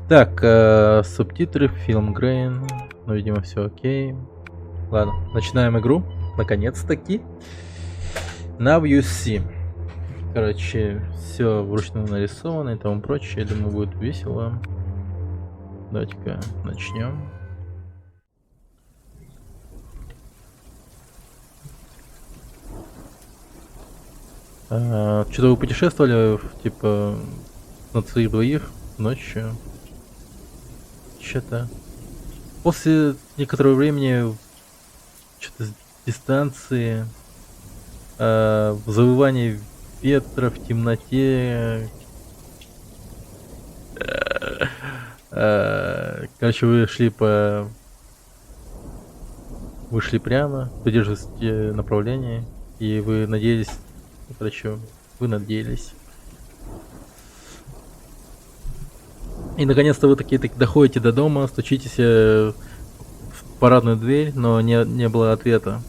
Так, субтитры, фильм Грейн. Ну, видимо, все окей. Ладно, начинаем игру. Наконец-таки. Now you see. Короче, все вручную нарисовано и тому прочее. Я думаю, будет весело. Давайте-ка начнем. Что-то вы путешествовали, типа, на своих двоих ночью? Что-то. После некоторого времени, что-то с дистанции, завывание ветра в темноте. Короче, вы шли прямо, придерживаете направление, и вы надеялись, короче, вы надеялись. И наконец-то вы такие доходите до дома, стучитесь в парадную дверь, но не было ответа.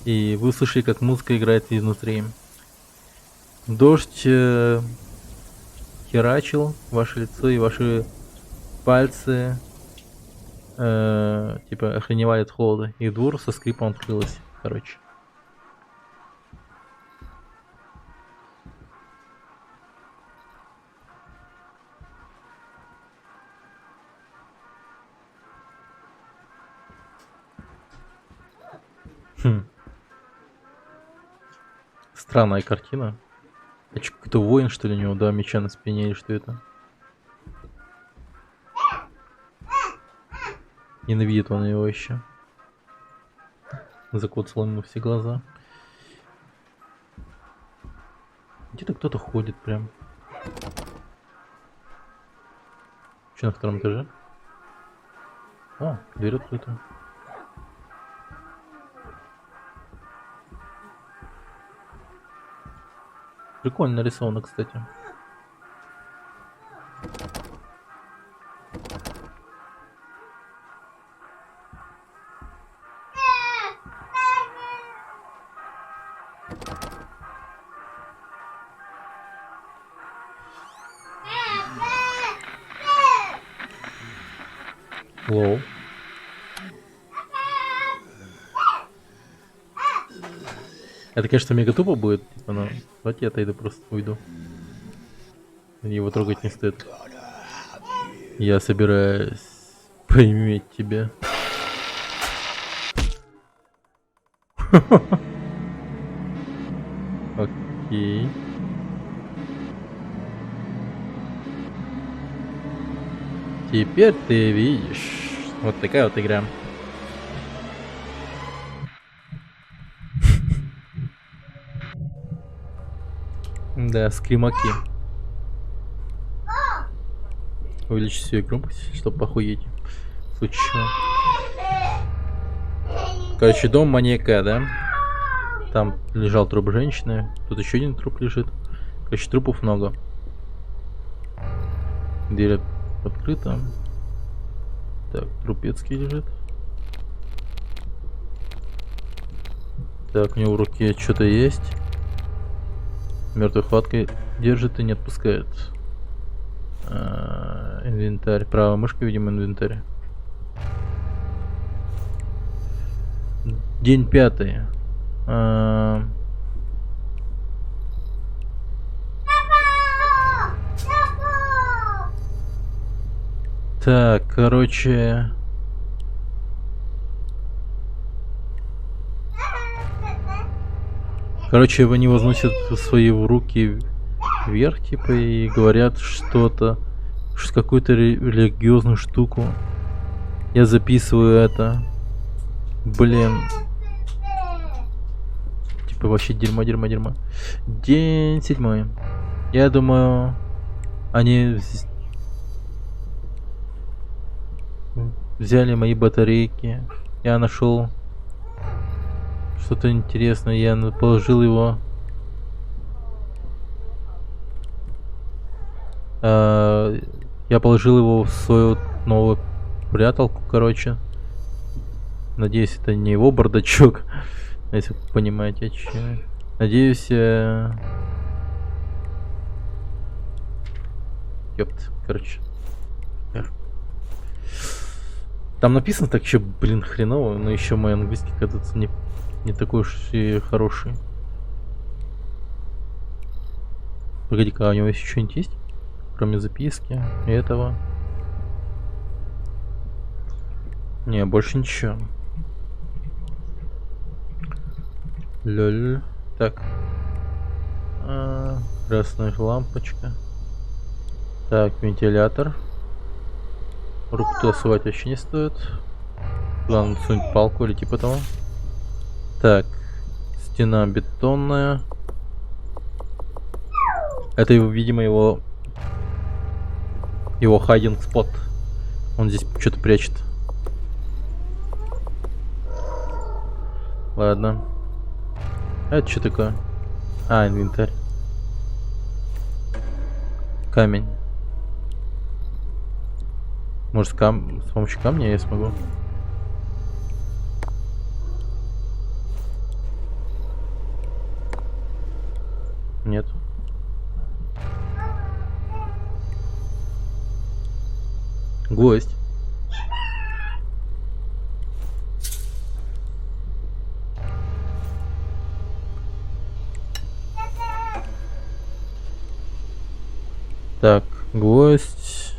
И вы слышали, как музыка играет изнутри. Дождь херачил ваше лицо, и ваши пальцы типа охреневали от холода. И двор со скрипом открылась, короче. Странная картина. Какой-то воин, что ли, у него, два меча на спине, или что это? Ненавидит он его еще. Закоцал ему все глаза. Где-то кто-то ходит прям. Что на втором этаже? О, дверь открыта. Прикольно нарисовано, кстати. Лоу. Это, конечно, мега тупо будет, типа, но давайте я отойду, просто уйду. Его трогать не стоит. Я собираюсь поиметь тебя. Окей. Теперь ты видишь. Вот такая вот игра. Да, скримаки. Увеличить всю громкость, чтобы похуеть. Случайно. Короче, дом маньяка, да? Там лежал труп женщины. Тут еще один труп лежит. Короче, трупов много. Дверь открыта. Так, трупецкий лежит. Так, у него в руке что-то есть. Мертвой хваткой держит и не отпускает. Инвентарь. Правая мышка, видимо, инвентарь. День 5. Так, короче... Короче, они возносят свои руки вверх, типа, и говорят что-то, какую-то религиозную штуку. Я записываю это. Блин. Типа, вообще дерьмо. День 7. Я думаю, они взяли мои батарейки. Я нашел что-то интересное. Я положил его. Я положил его в свою новую пряталку, короче. Надеюсь, это не его бардачок. Если вы понимаете, что. Надеюсь, ёпт, короче. Там написано так еще, блин, хреново, но еще мой английский, кажется, не такой уж и хороший. Погоди-ка, а у него еще что-нибудь есть? Кроме записки и этого? Не, больше ничего. Лёль. Так. Красная лампочка. Так, вентилятор. Руку туда совать вообще не стоит. Главное сунуть палку или типа того. Так. Стена бетонная. Это, видимо, его хайдинг спот. Он здесь что-то прячет. Ладно. А это что такое? А, инвентарь. Камень. Может, с помощью камня я смогу? Нет. Гвоздь. Так, гвоздь.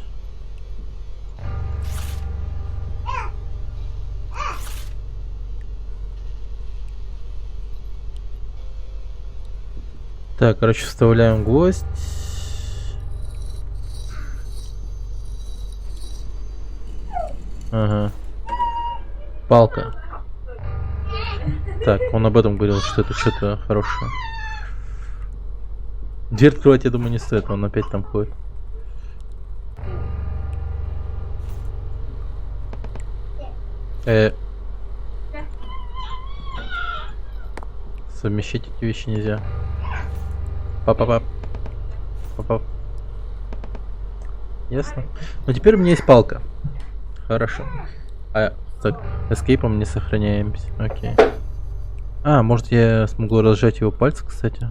Так, короче, вставляем гвоздь. Ага. Палка. Так, он об этом говорил, что это что-то хорошее. Дверь открывать, я думаю, не стоит, он опять там ходит. Совмещать эти вещи нельзя. Пап. Ясно. Но теперь у меня есть палка. Хорошо. Так, эскейпом не сохраняемся. Окей. А, может я смогу разжать его пальцы, кстати?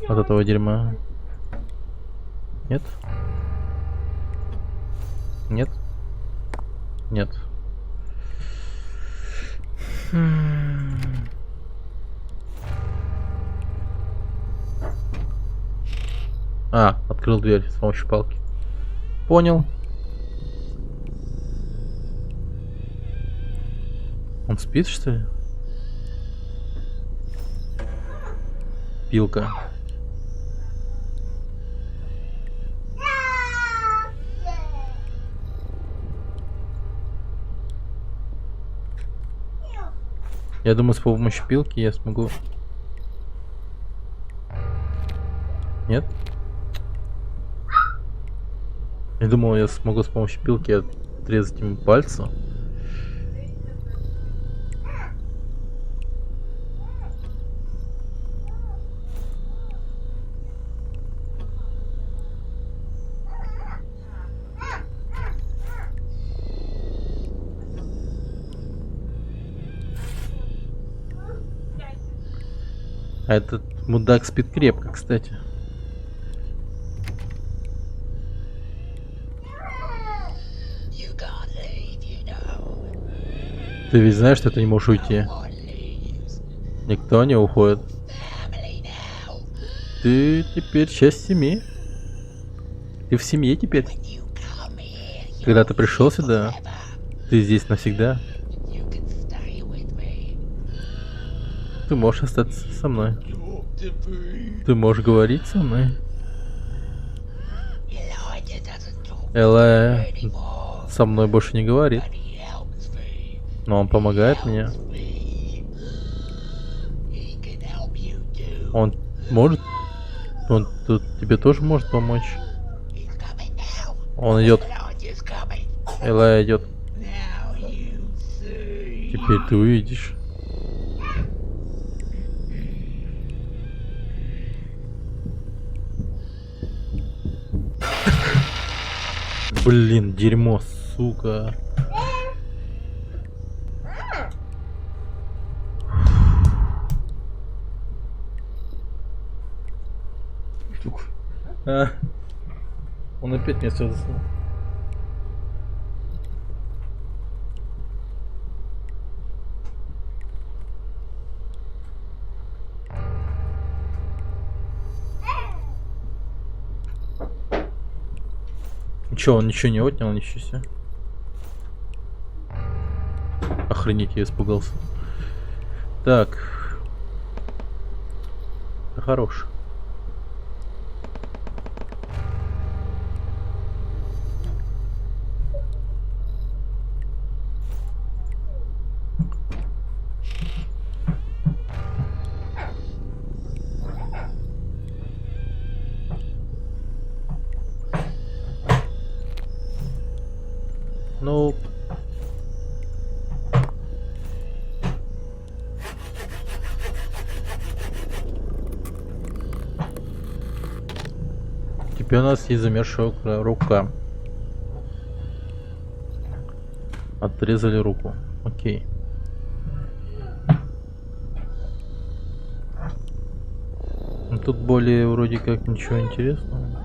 От этого дерьма. Нет? Нет? Нет. А, открыл дверь с помощью палки. Понял. Он спит, что ли? Пилка. Я думаю, с помощью пилки я смогу... Нет? Я думал, я смогу с помощью пилки отрезать ему пальцы. А этот мудак спит крепко, кстати. Ты ведь знаешь, что ты не можешь уйти? Никто не уходит. Ты теперь часть семьи. Ты в семье теперь. Когда ты пришел сюда, ты здесь навсегда. Ты можешь остаться со мной. Ты можешь говорить со мной. Элая со мной больше не говорит. Но он помогает мне. Он может... Он тут тебе тоже может помочь. Он идет. Элая идет. Теперь ты увидишь. Блин, дерьмо, сука. Он опять меня все заснул. Чё, он ничего не отнял, ничего себе. Охренеть, я испугался. Так. Хорош. Ну... Теперь у нас есть замерзшая рука. Отрезали руку. Окей. Ну, тут более вроде как ничего интересного.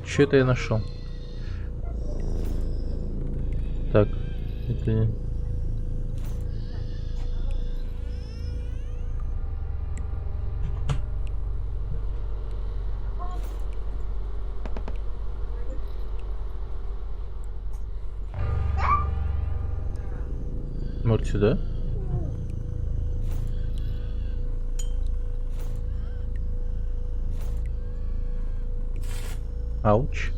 Что это я нашел? Так, это... Может сюда? Ауч.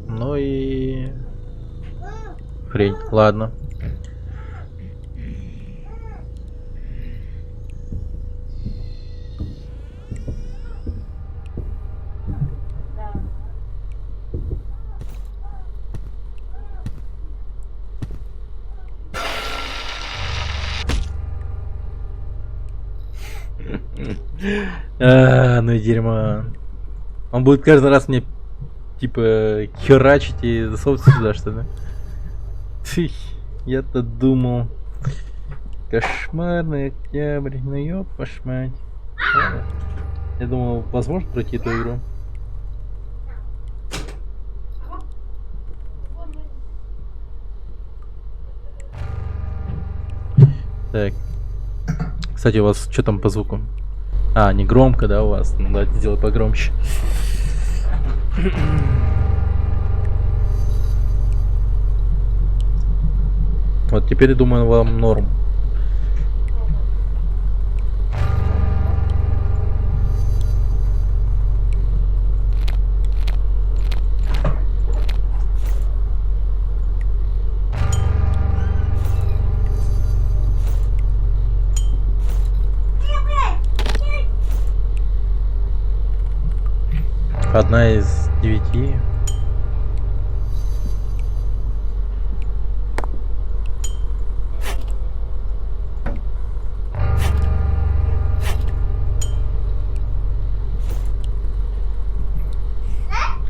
Ну и... Хрень. Ладно. Ну и дерьмо. Он будет каждый раз мне типа херачить и засовываться сюда, что ли? Я-то думал. Кошмарный октябрь, ну ёпаш мать. Я думал, возможно пройти эту игру. Так. Кстати, у вас что там по звуку? А, не громко, да, у вас? Ну, давайте сделать погромче. Вот теперь, думаю, вам норм. Одна из 9.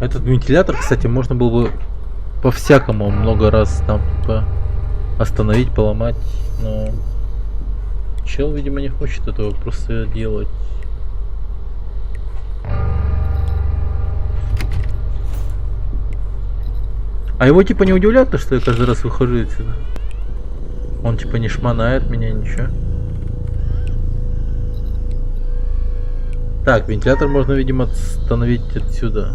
Этот вентилятор, кстати, можно было бы по-всякому много раз там типа остановить, поломать, но чел, видимо, не хочет этого просто делать. А его типа не удивляет то, что я каждый раз выхожу отсюда? Он типа не шманает меня, ничего. Так, вентилятор можно, видимо, остановить отсюда.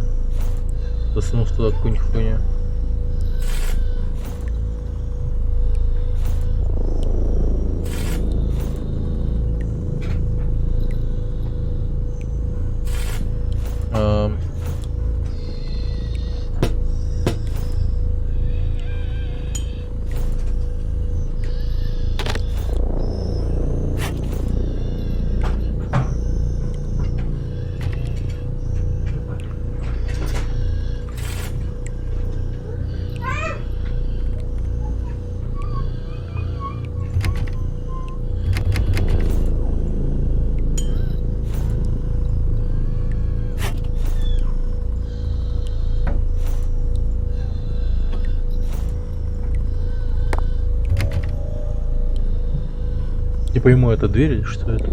Засунув туда какую-нибудь хуйню. Не пойму, это дверь или что это?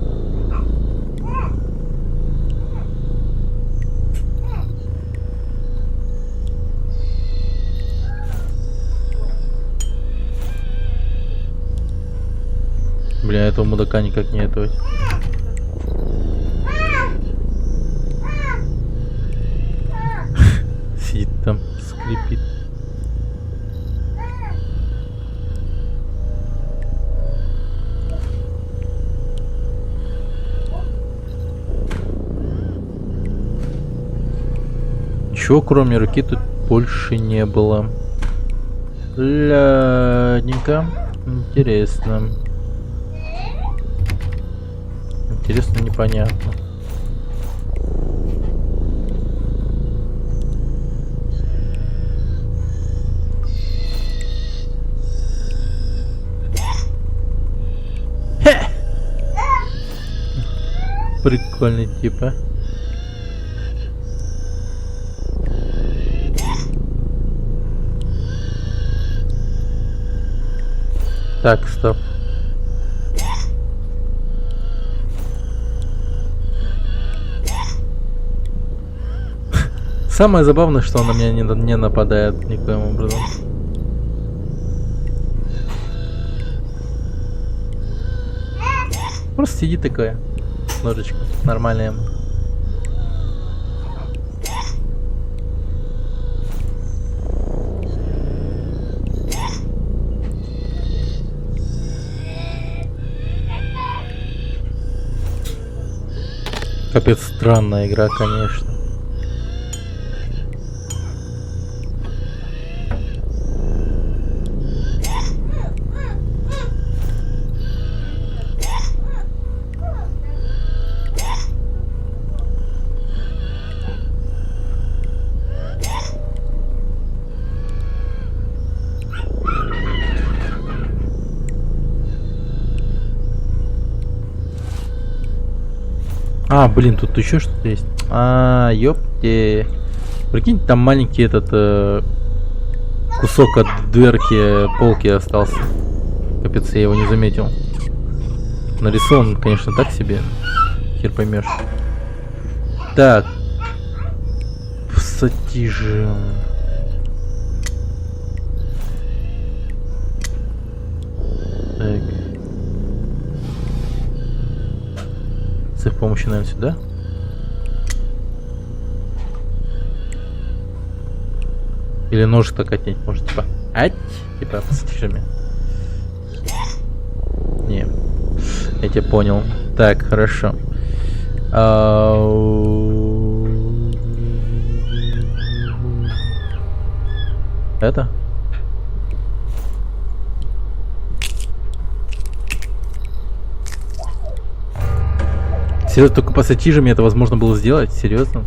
меня этого мудака никак не этого. Сидит там, скрипит. Ничего, кроме руки, тут больше не было. Ладненько. Интересно. Интересно, непонятно. Хе! Прикольный тип, а? Так, стоп. Самое забавное, что он на меня не нападает никоим образом. Просто сидит такая. Ножичка. Нормальная ему. Капец, странная игра, конечно. А, блин, тут еще что-то есть. А, ёпте. Прикинь, там маленький этот кусок от дверки полки остался. Капец, я его не заметил. Нарисован, конечно, так себе. Хер поймешь. Так. Пассатижи. Так. С их помощью, наверное, сюда. Или ножик так отнять, может, типа. Ать! Типа, пассатижами. Не. Я тебя понял. Так, хорошо. Это? Серьезно, только пассатижами это возможно было сделать? Серьезно?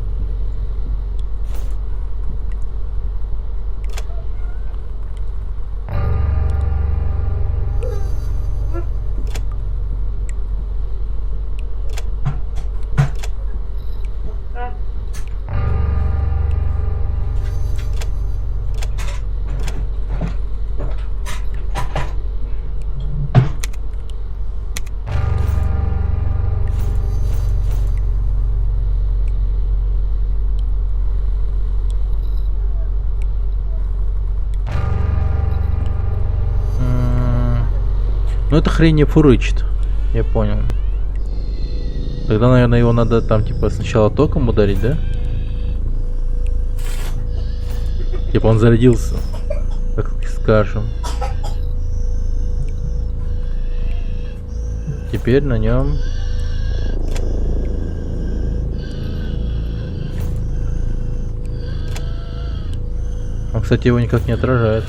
Ну это хрень не фурычит. Я понял. Тогда, наверное, его надо там типа сначала током ударить, да? Типа он зарядился, так скажем. Теперь на нем. Он, кстати, его никак не отражает.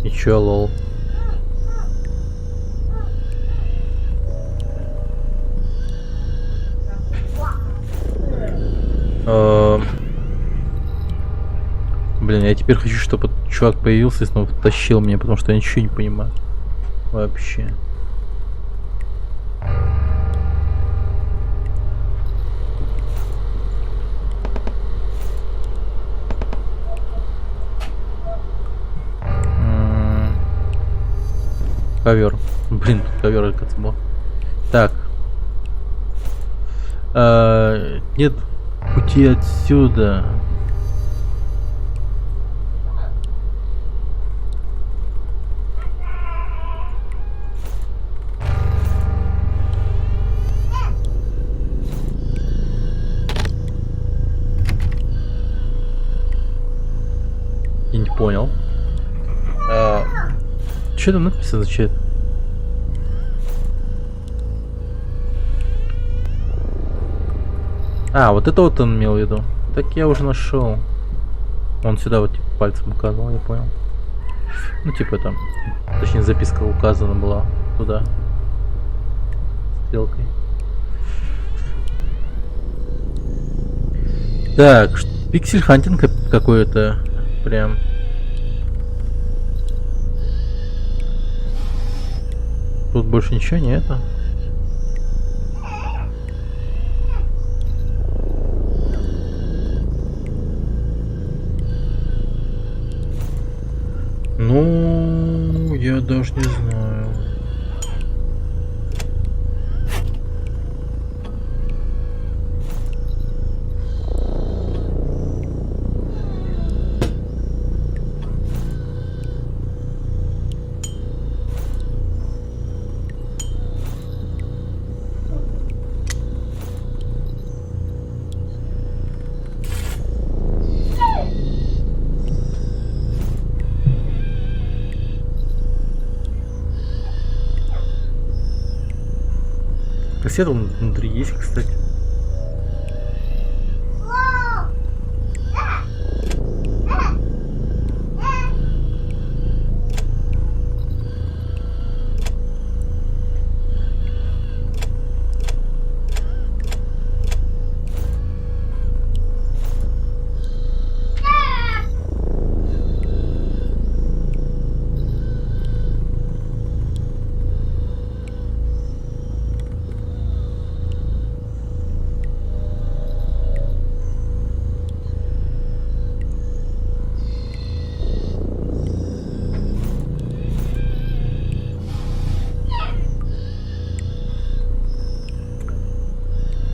И чё, лол? Блин, я теперь хочу, чтобы чувак появился и снова тащил меня, потому что я ничего не понимаю. Вообще. Ковер. Блин, тут ковер был. Так. Нет пути отсюда. Я не понял. Что там написано, зачем? А, вот это вот он имел в виду. Так я уже нашел. Он сюда вот типа пальцем указывал, я понял. Ну типа там, точнее записка указана была туда. Стрелкой. Так, пиксель хантинг какой-то. Прям. Тут больше ничего нету. Ну, я даже не знаю. Кассета внутри есть, кстати.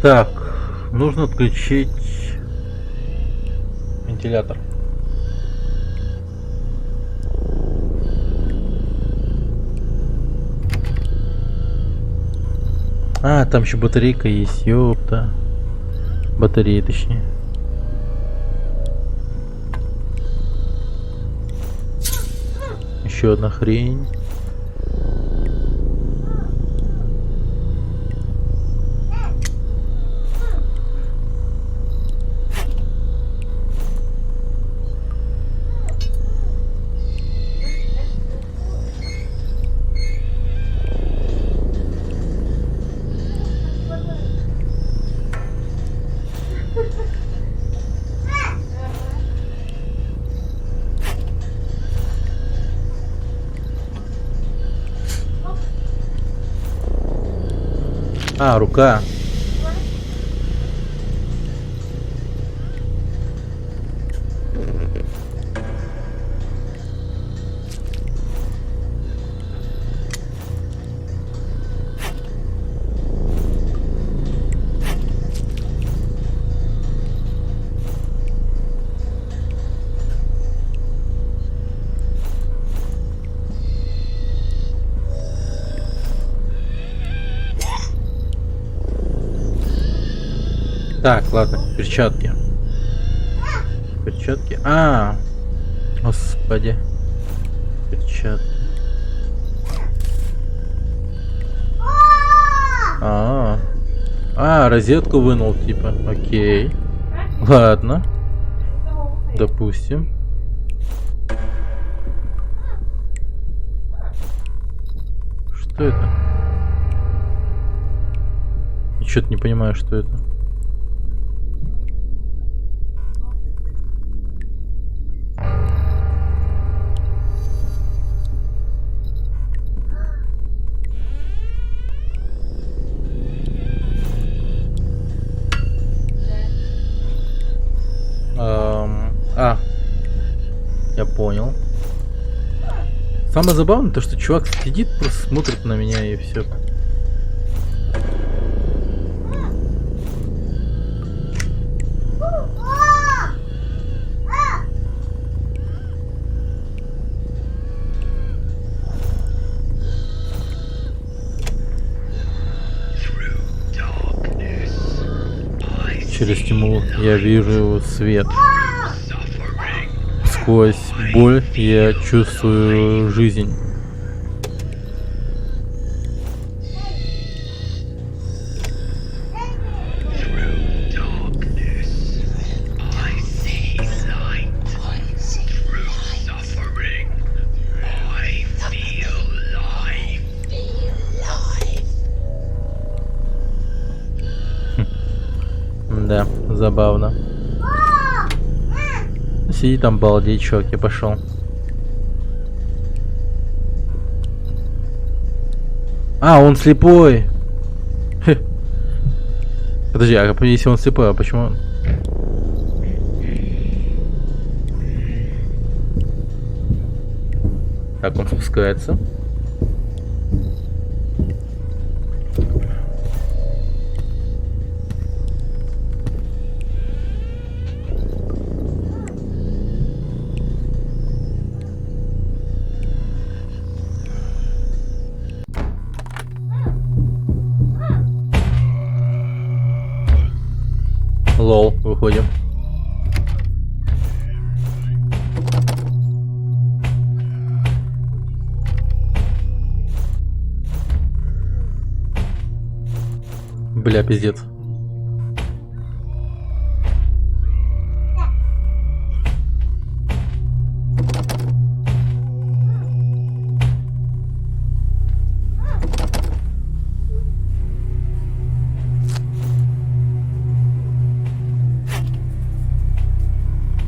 Так, нужно отключить вентилятор. А, там еще батарейка есть, ёпта. Батареи, точнее. Еще одна хрень. А, рука. Так, ладно, перчатки. Перчатки. Господи. Перчатки. Розетку вынул, типа. Окей. Ладно. Допустим. Что это? Я что-то не понимаю, что это. Я понял. Самое забавное, то что чувак сидит, просто смотрит на меня и все. Через тьму я вижу свет. Сквозь боль я чувствую жизнь. Да, забавно. Сиди там, балдей, чувак, я пошел. А, он слепой. Хе. Подожди, а если он слепой, а почему? Так, он спускается. Лол, выходим. Бля, пиздец.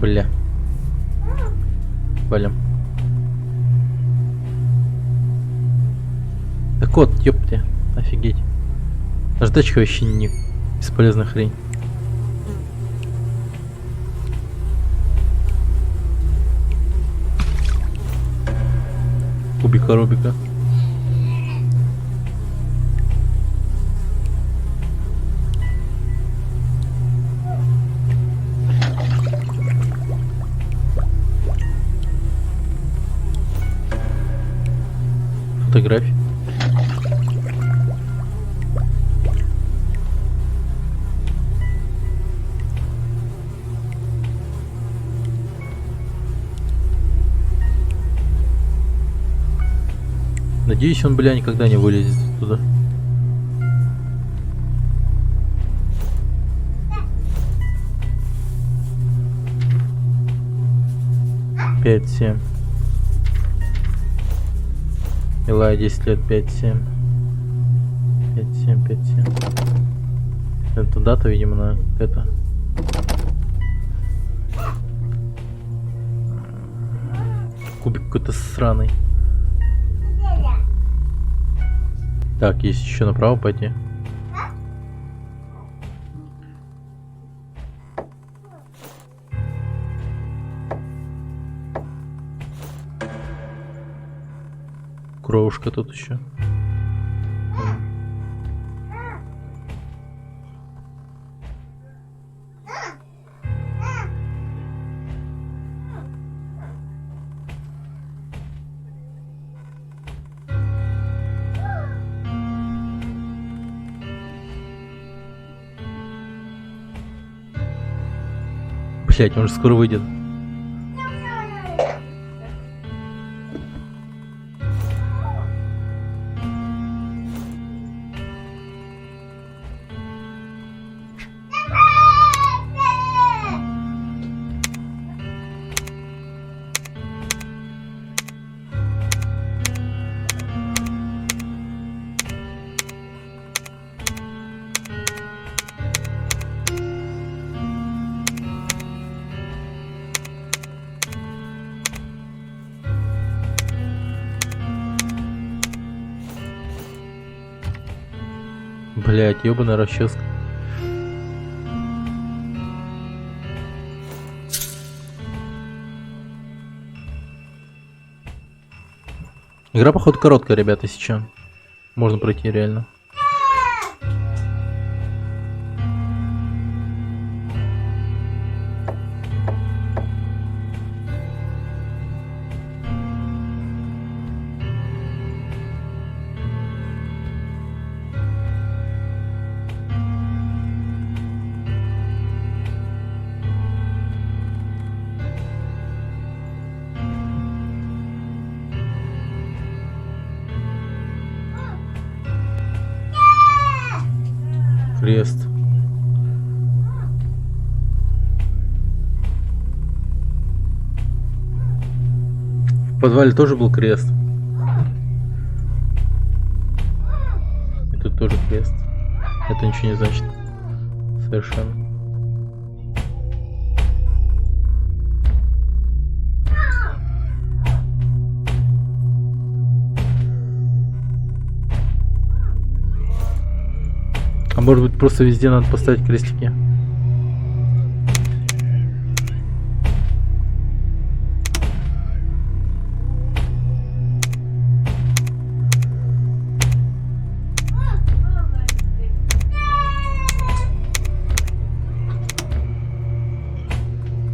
Бля. Валим. Так вот, ёпты, офигеть. Наждачка вообще не бесполезная хрень. Кубика Рубика. Фотографии. Надеюсь, он, бля, никогда не вылезет туда. Пять, 7. Илая 10 лет, 5-7. 5-7, 5-7. Это дата, видимо, на это. Кубик какой-то сраный. Так, есть еще направо пойти. Кровушка тут еще. Блять, он же скоро выйдет. Блять, ёбаная расческа. Игра, походу, короткая, ребята, сейчас. Можно пройти реально. Крест. В подвале тоже был крест. И тут тоже крест. Это ничего не значит. Совершенно. А может быть, просто везде надо поставить крестики?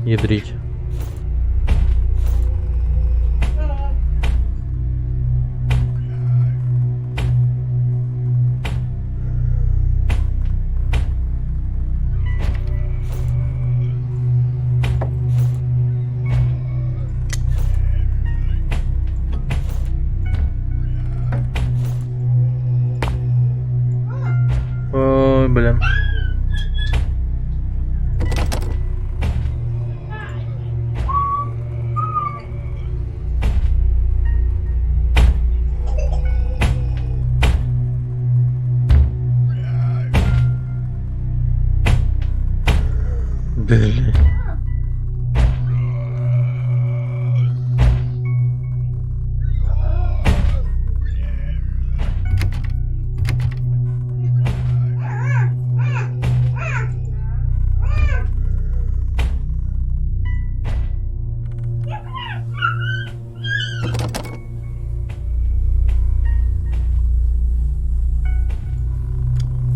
Ядрить. Ой, блин. Блин.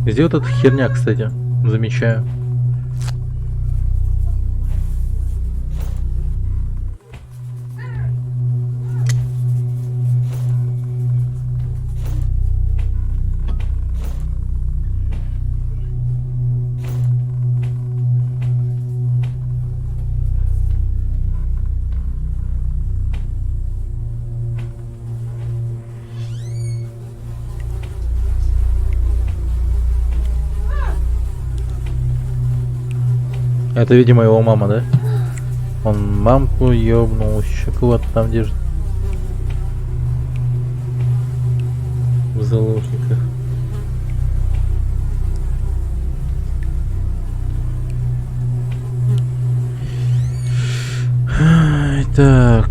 Где вот эта херня, кстати, замечаю. Это, видимо, его мама, да? Он мамку ёбнул, еще кого-то там держит. В заложниках. Так.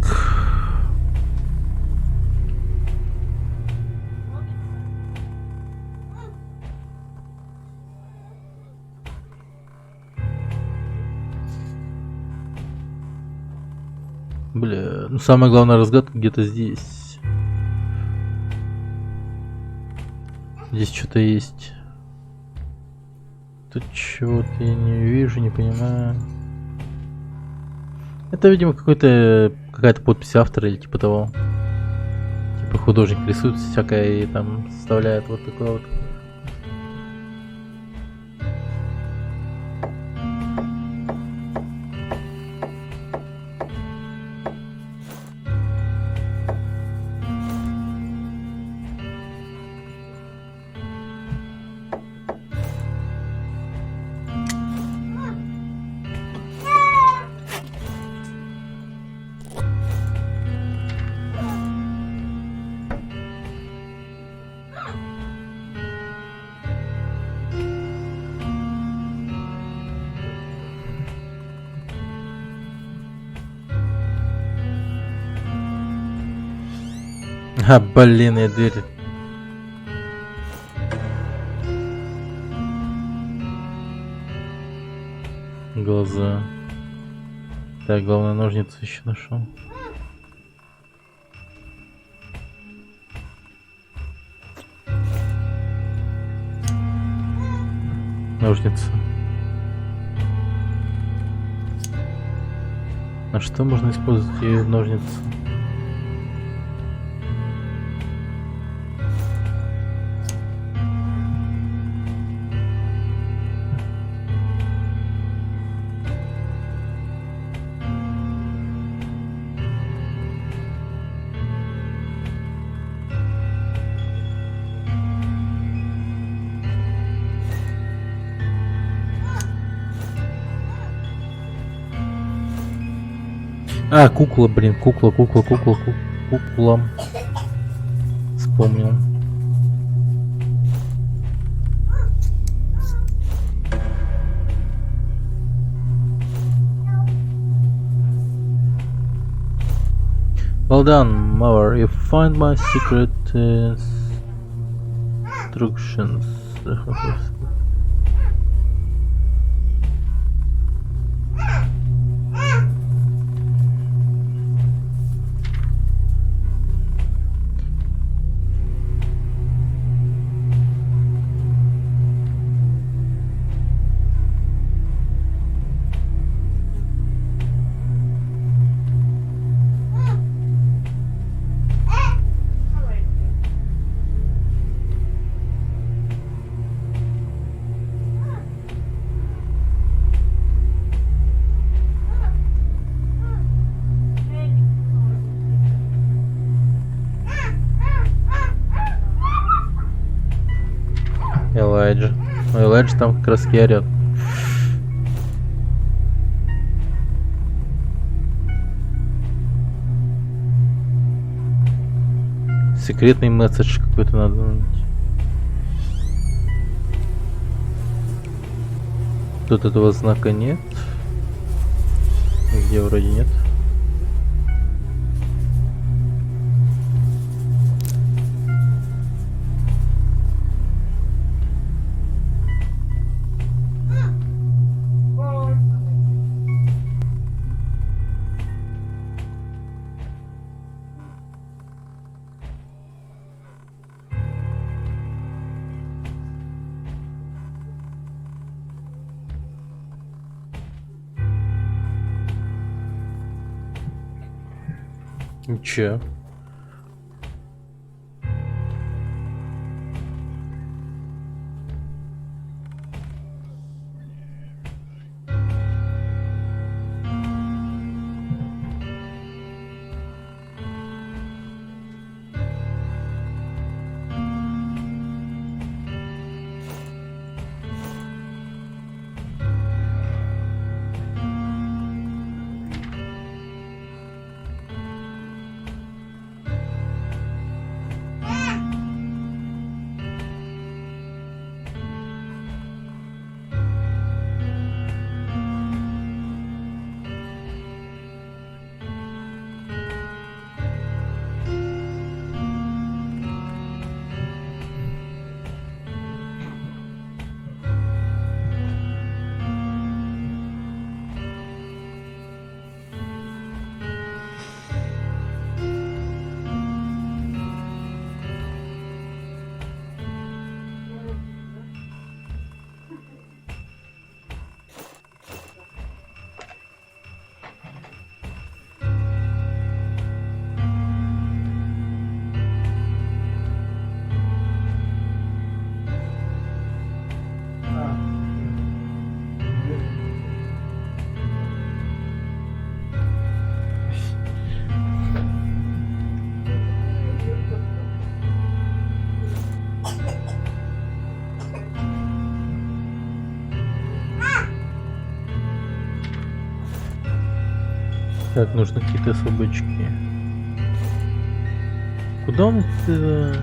Бля, ну самая главная разгадка где-то здесь. Здесь что-то есть. Тут чего-то я не вижу, не понимаю. Это, видимо, какая-то подпись автора или типа того. Типа художник рисует всякое и там составляет вот такое вот. А, блин, я дверь. Глаза. Так, главное, ножницы еще нашел. Ножницы. На что можно использовать ее ножницы? А, кукла, блин, кукла. Вспомнил. Well done, Mother. You find my secret instructions. Элайджа. Ну, Элайджа там как раз и орёт. Секретный месседж какой-то надо найти. Тут этого знака нет. Где вроде нет. Ничего. Так, нужны какие-то собачки. Куда он это?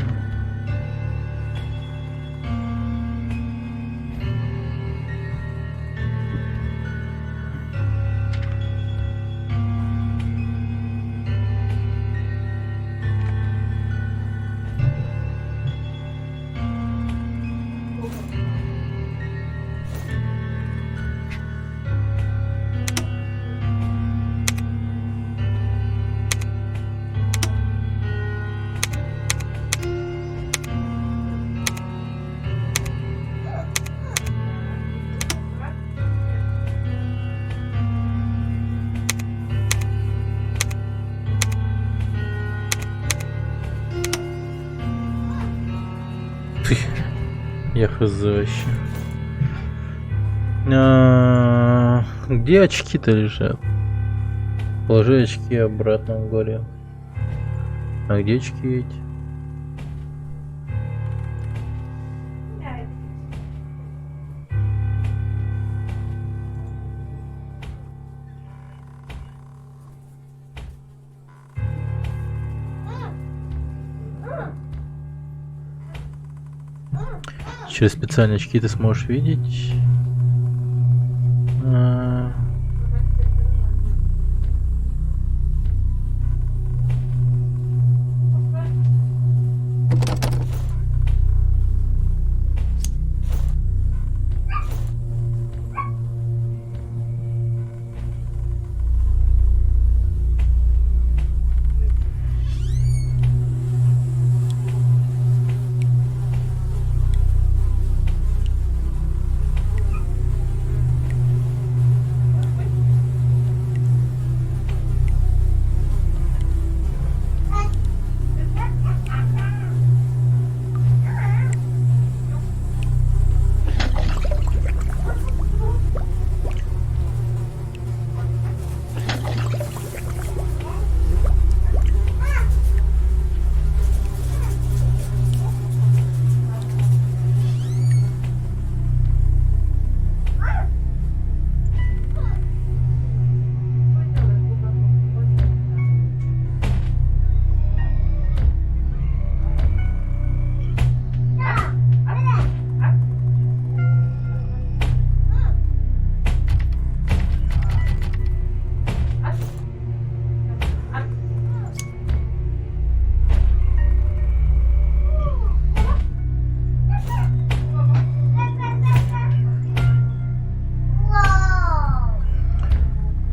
Я хз вообще. Где очки-то лежат? Положи очки обратно в горе. А где очки эти? Через специальные очки ты сможешь видеть.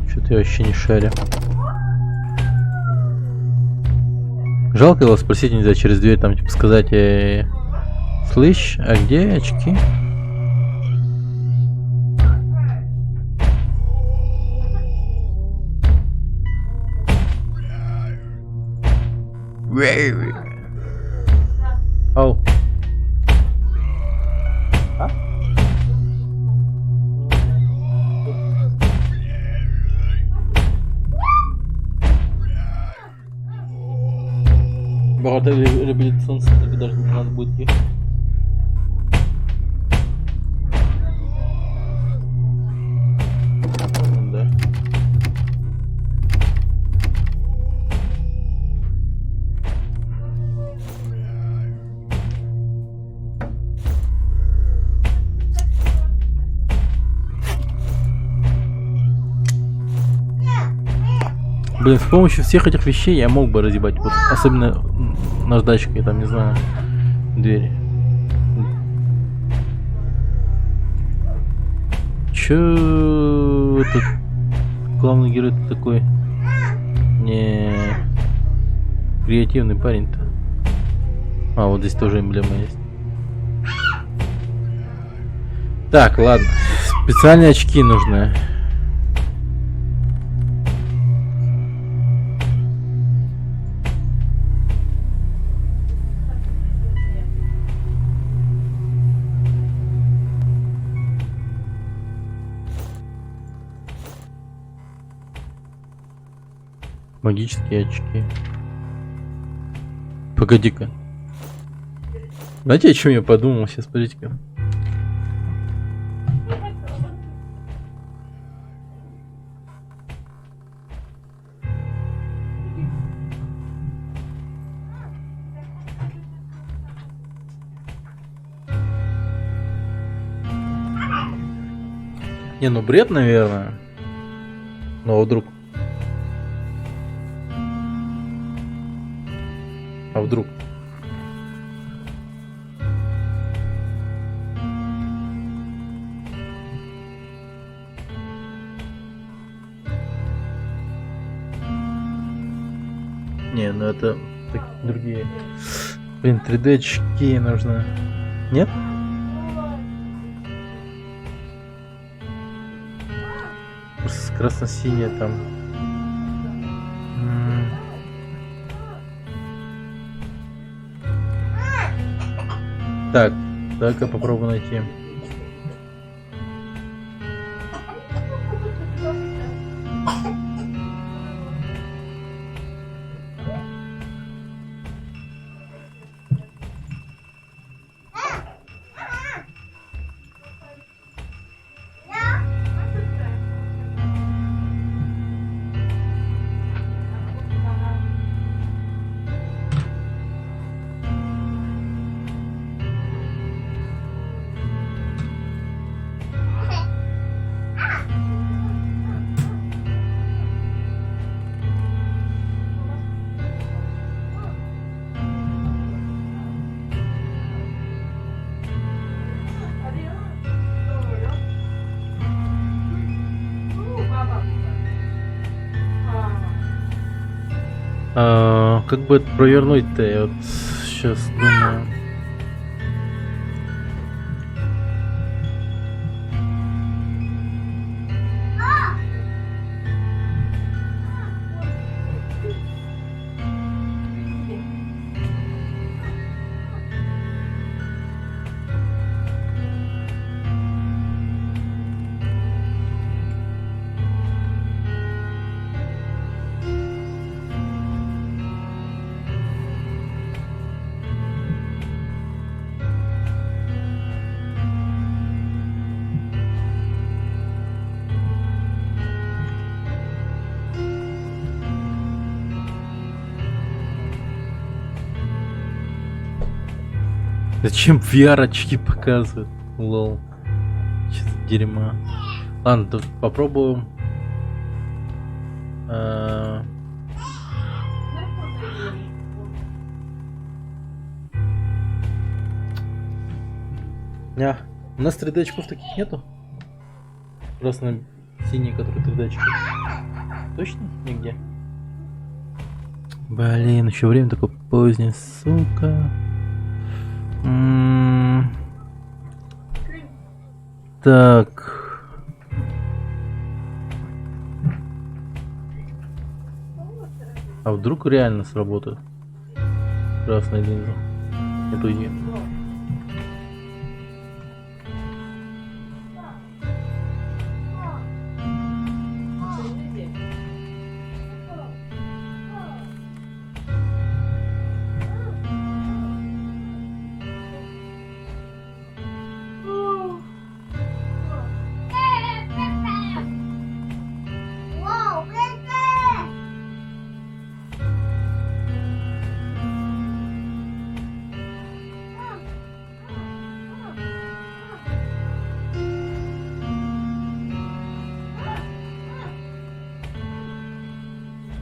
Что-то я вообще не шарю. Жалко его спросить нельзя через дверь, там типа сказать, слышь, а где очки? Ау. А? Богатый реабилитационный центр, даже не надо будет ехать. Да. Блин, с помощью всех этих вещей я мог бы разъебать, вот, особенно наждачкой, там, не знаю, двери. Чё этот главный герой такой не креативный парень-то? А, вот здесь тоже эмблема есть. Так, ладно. Специальные очки нужны. Магические очки. Погоди-ка. Знаете, о чем я подумал сейчас? Подождите-ка. Не, ну бред, наверное. Но вдруг. А вдруг? Не, ну это так, другие. Блин, 3D очки нужно. Нет? Красно-синяя там. Так, Так, попробую найти. Как бы это провернуть-то? Я вот сейчас думаю. Зачем VR-очки показывают? Лол. Че за дерьмо. Ладно, тут попробуем. У нас 3D очков таких нету? Красно-синие, которые 3D очки. Точно? Нигде? Блин, еще время такое позднее, сука. Так. А вдруг реально сработает? Красная линза. Эту идею.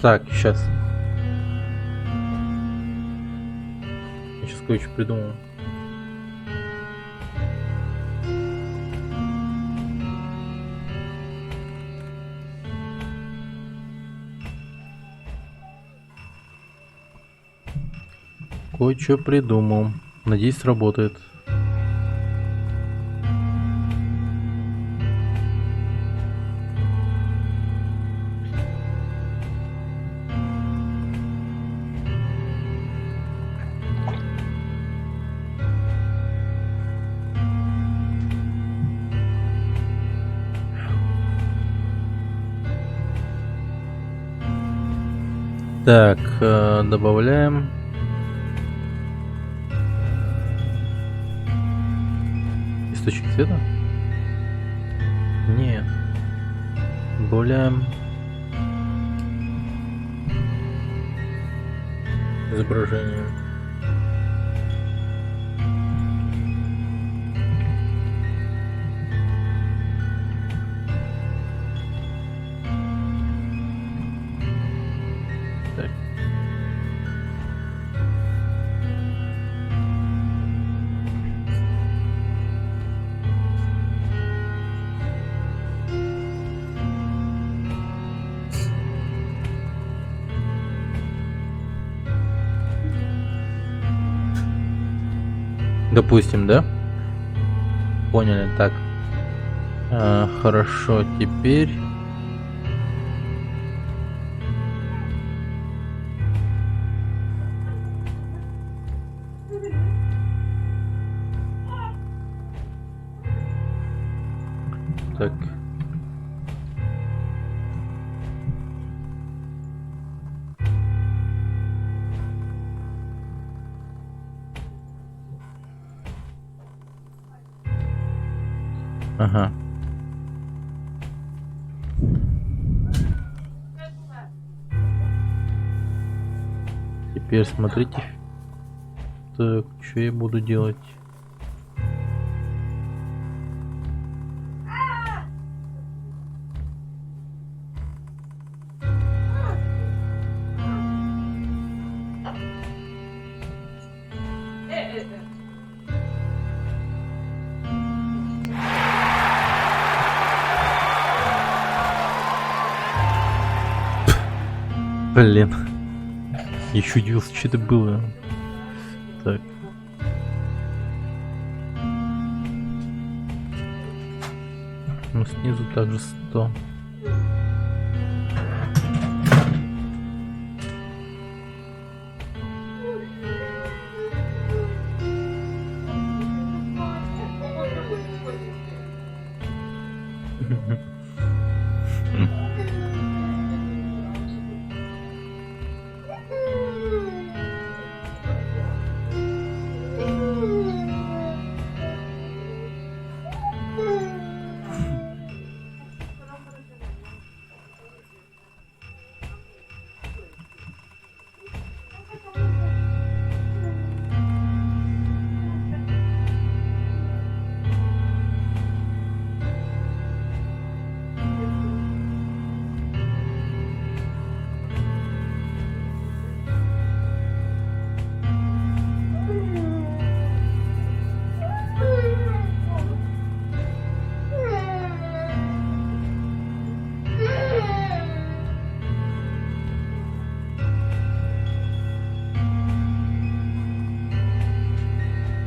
Так, сейчас. Я сейчас кое-что придумал. Кое-что придумал. Надеюсь, сработает. Так, добавляем. Источник света? Нет. Добавляем изображение. Так. Допустим, да? Поняли, так. Хорошо, теперь... Так. Ага. Теперь смотрите. Так, что я буду делать? Блин. Еще удивился, что это было. Так. Ну, снизу также 100.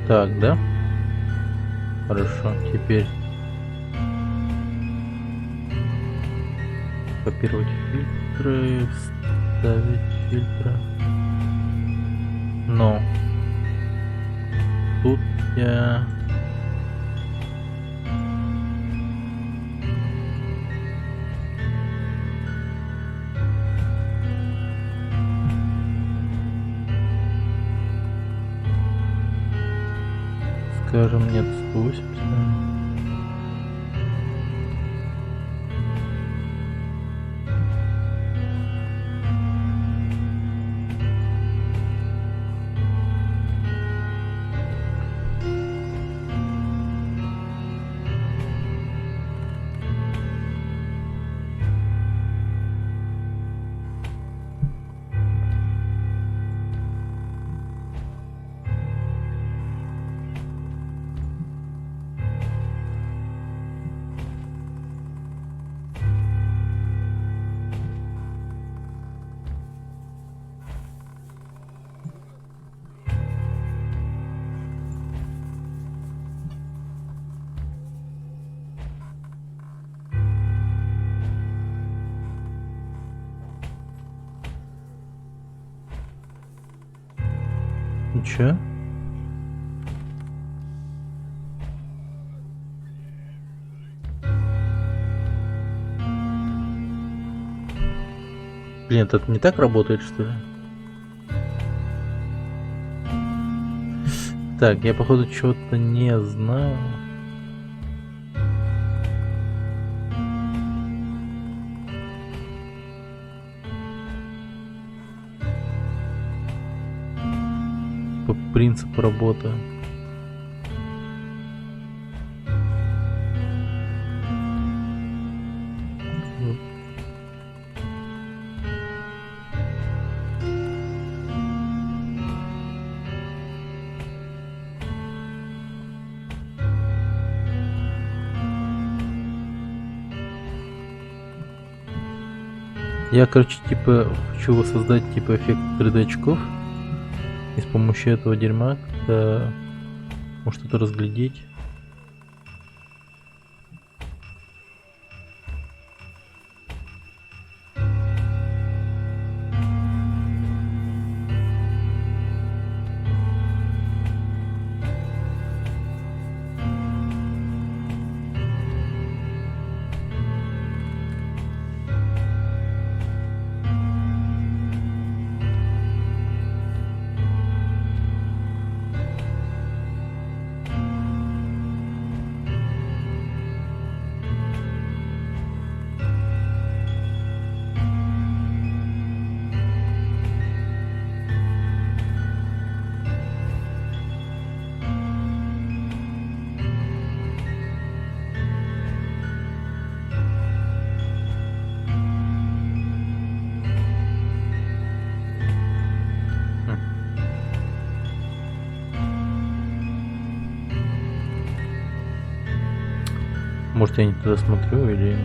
Так, да? Хорошо, теперь копировать фильтры, вставить фильтры. Но тут я скажем, нет, 180. Ничего. Блин, это не так работает, что ли? Так, я походу чего-то не знаю. По принципу работы. Я, короче, типа, хочу воссоздать, типа, эффект 3D очков. И с помощью этого дерьма как-то, может, что-то разглядеть. Может, я не туда смотрю или...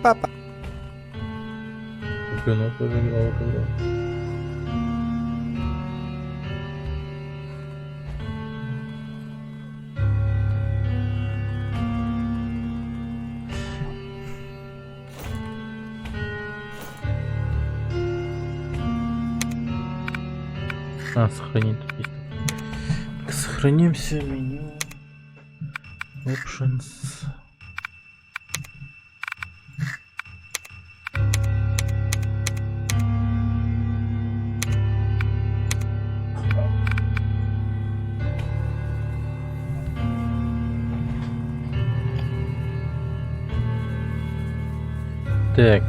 Папа. Кино тоже играла когда. Сохранить тут есть. Так, сохранимся. Меню. Options. Так.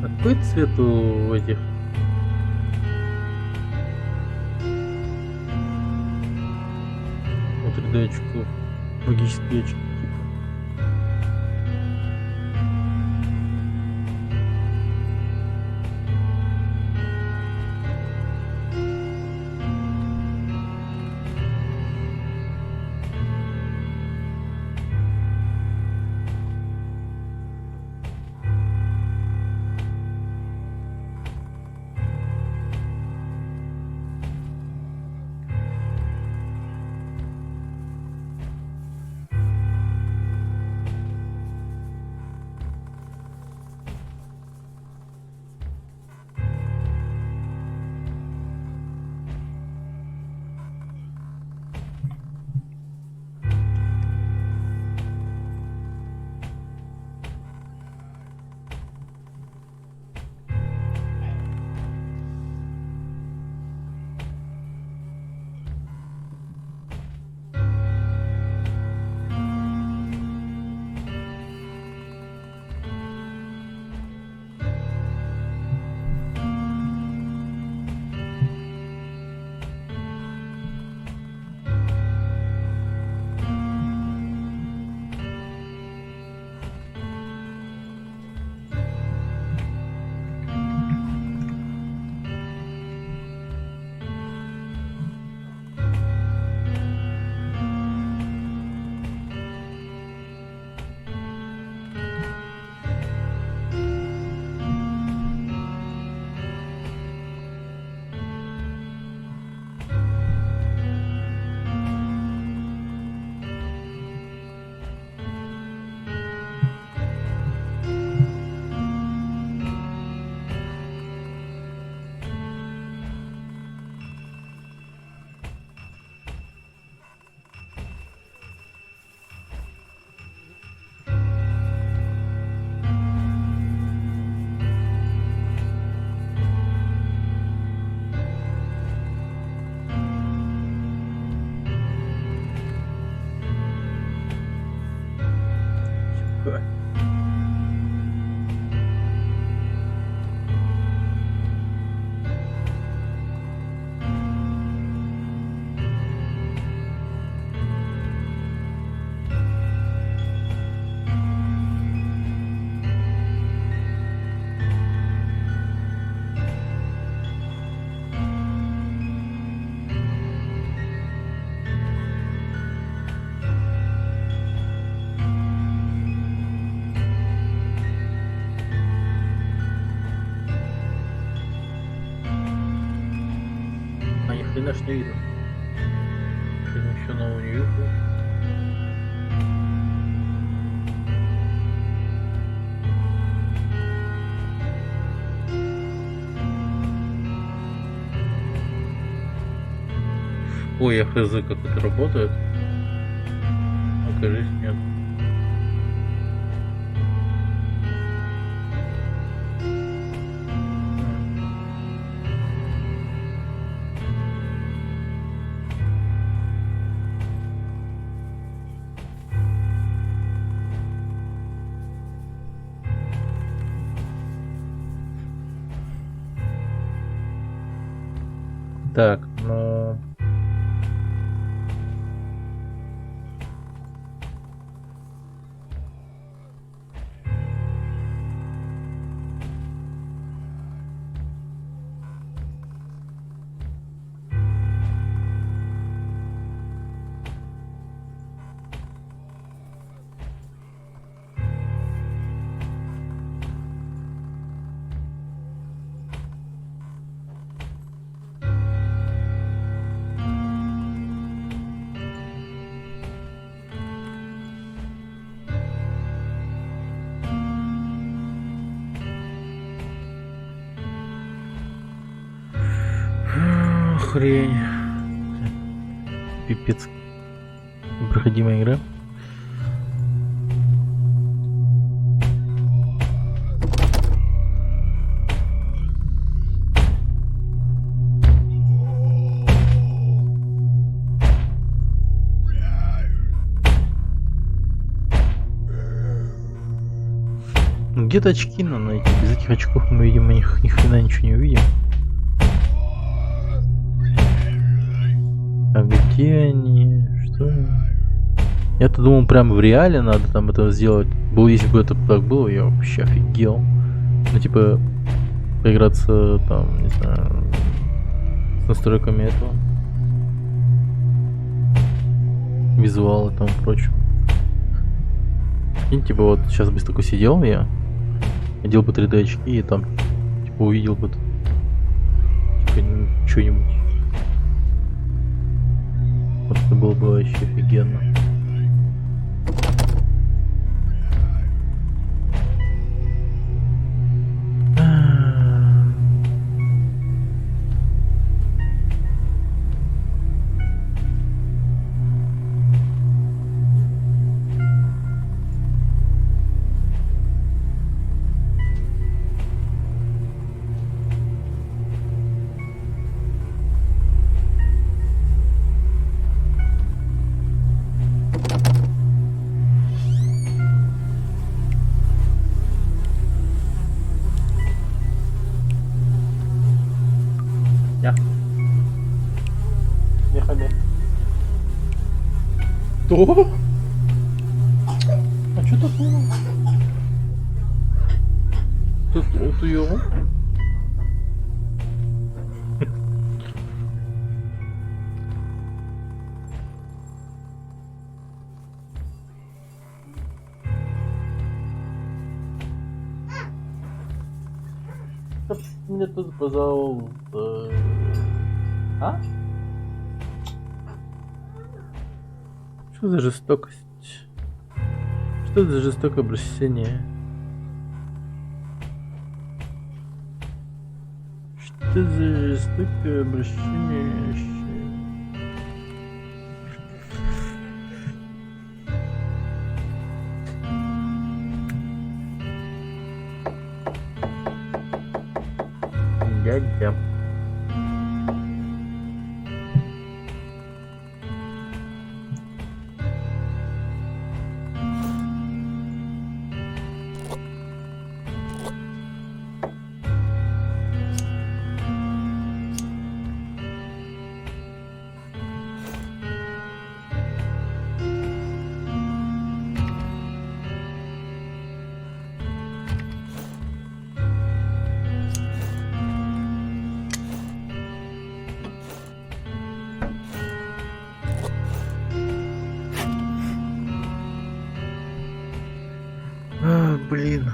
Какой цвет у этих? У 3D очков. Логические очки. больше не видно. Что-то еще нового не вижу. Ой, я хз, как это работает. Окажись, нет. Так, ну... Хрень. Пипец. Непроходимая игра. Где-то очки надо найти. Без этих очков мы, видимо, ни хрена ничего не увидим. А где они? Что? Я-то думал, прям в реале надо там это сделать. Если бы это так было, я вообще офигел. Ну, типа, поиграться там, не знаю, с настройками этого. Визуала там и прочее. И типа вот сейчас бы такой сидел я, одел бы 3D очки и там, типа, увидел бы типа что-нибудь. Вот это было бы вообще офигенно. Что? А что такое? Тут вот ее. Мне тут позвал. А? Что за жестокость? Что за жестокое обращение? Что за жестокое обращение? Дядя. Блин.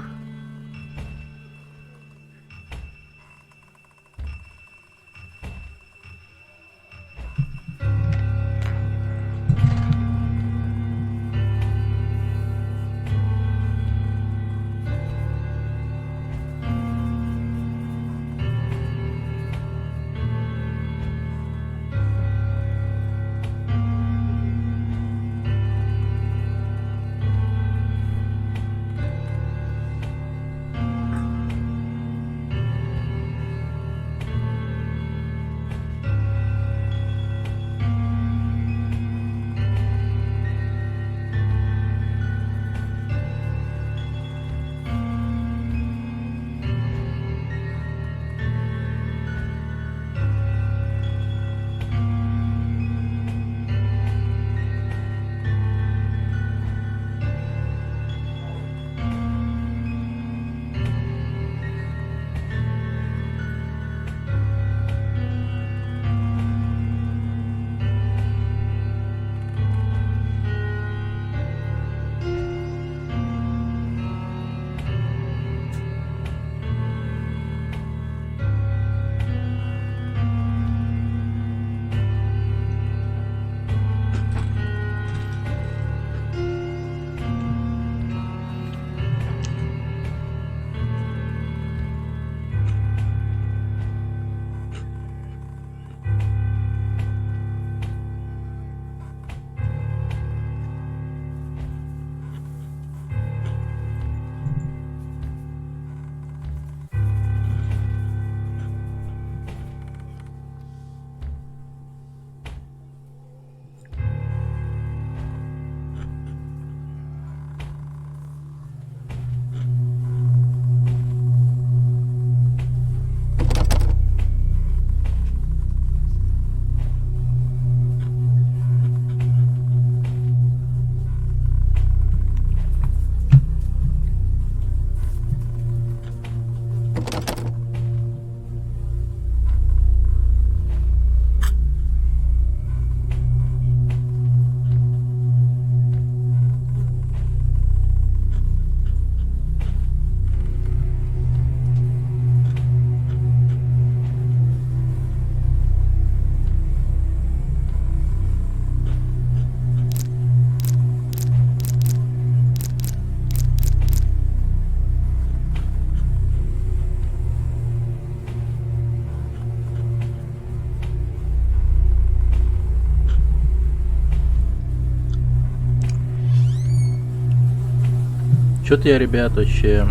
Чё-то я, ребят, вообще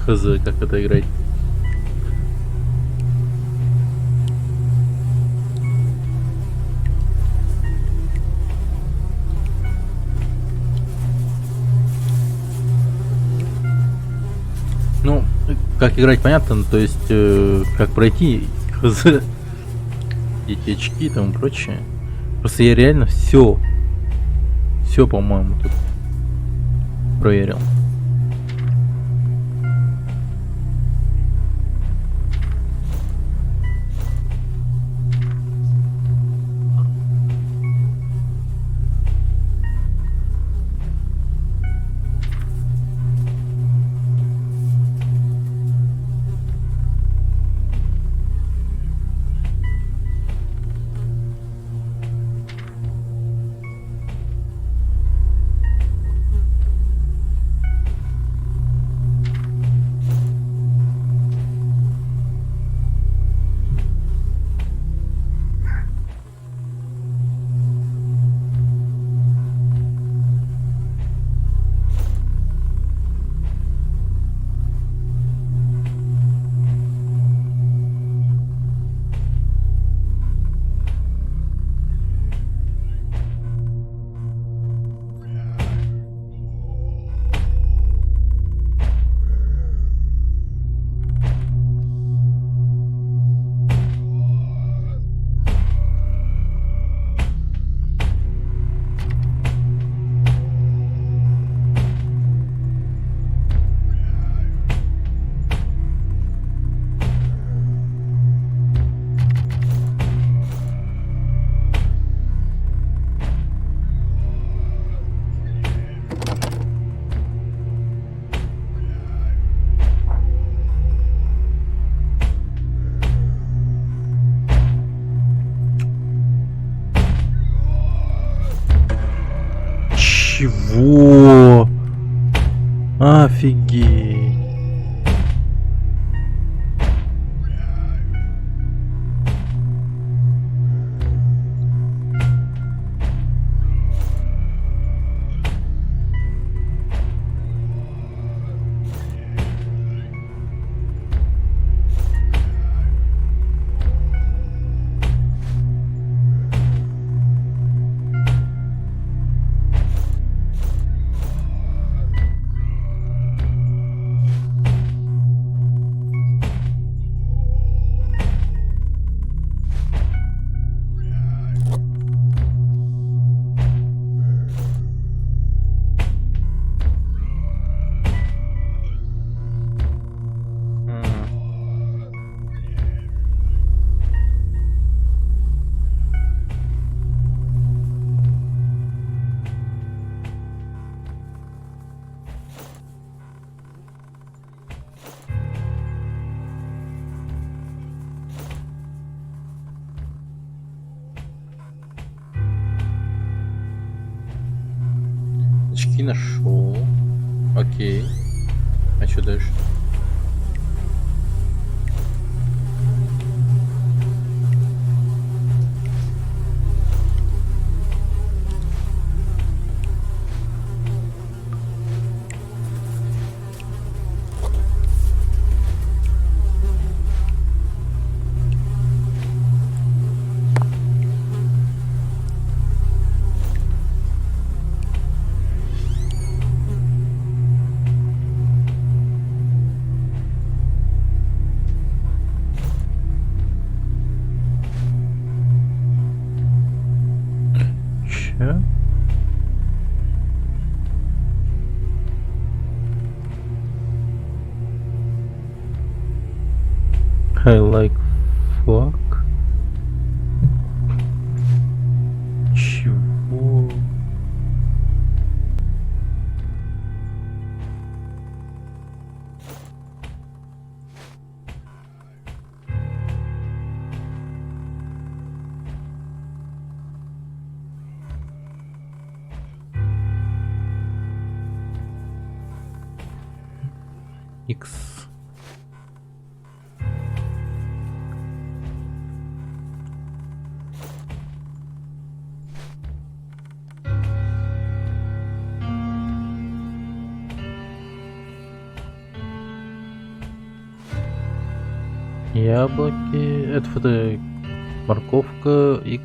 хз, как это играть. Ну, как играть понятно, то есть как пройти хз, эти очки и тому прочее. Просто я реально все, по-моему, тут проверил. Чего? Офигеть. Очки нашел. Окей. А что дальше? Че? I like fuck. Чего? X. Яблоки. Это морковка, X.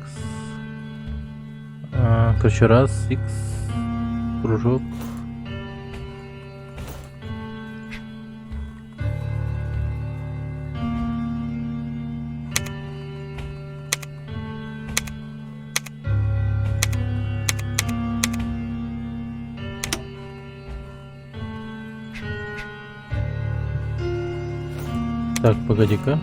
Короче, раз, X, кружок. Так, погоди-ка.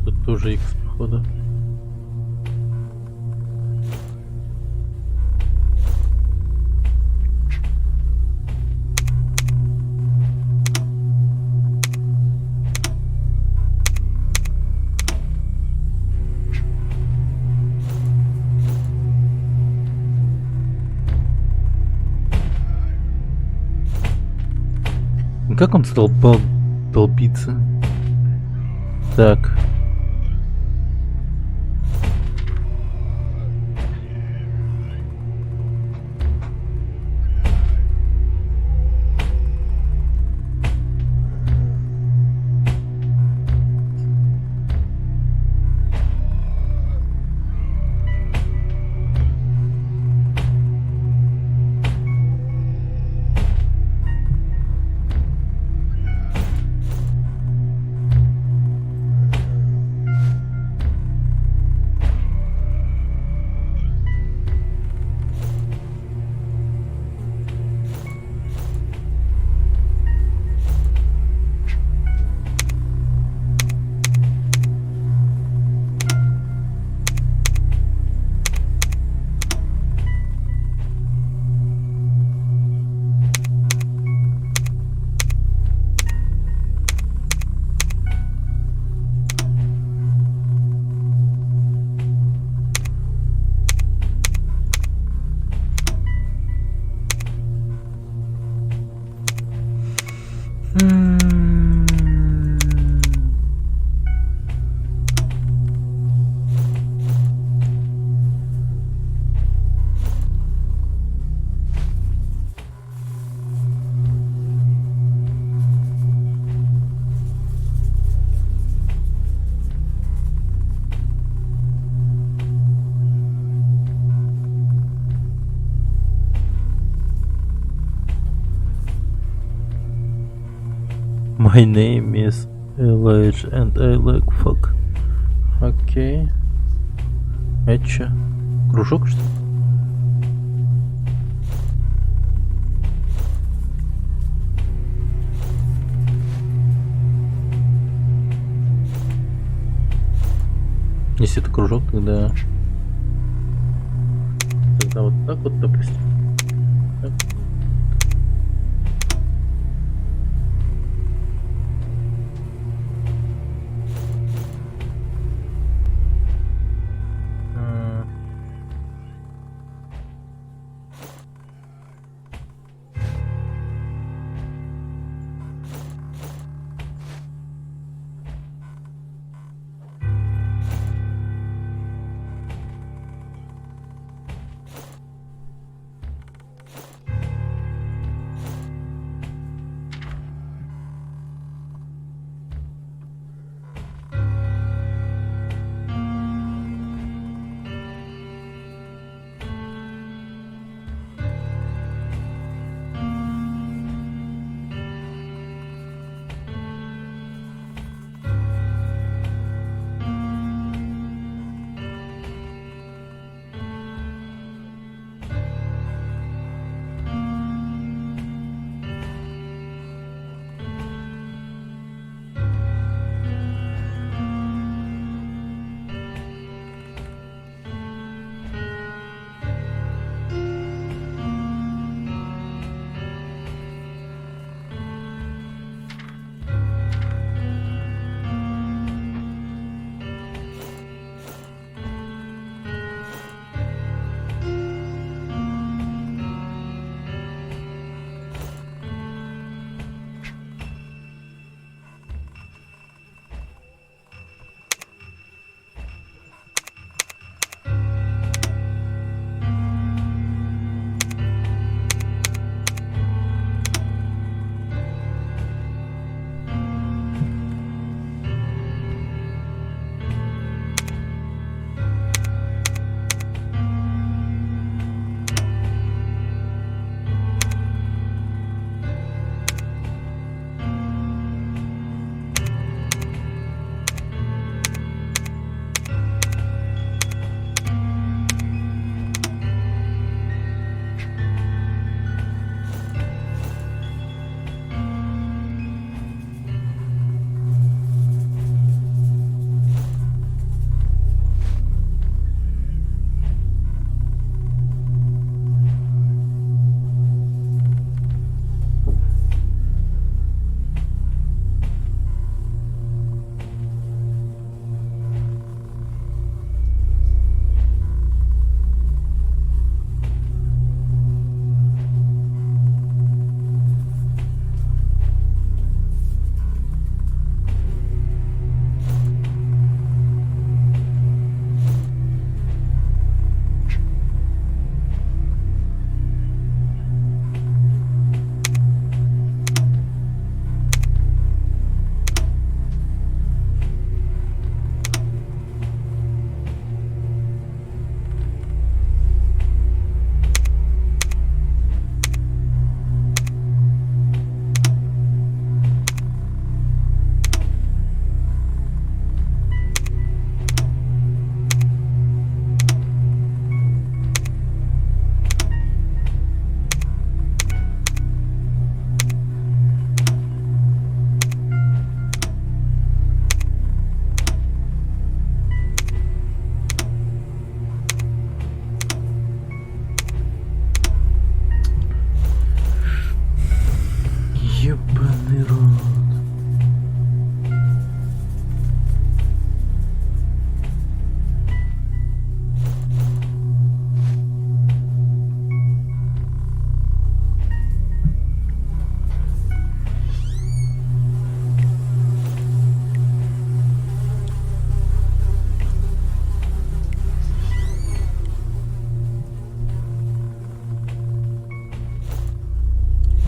Тут тоже X, походу. Как он стал долбиться? Так. My name is Elijah and I like fuck. Окей. Это чё? Кружок, что ли? Если это кружок, тогда вот так вот, допустим. Так.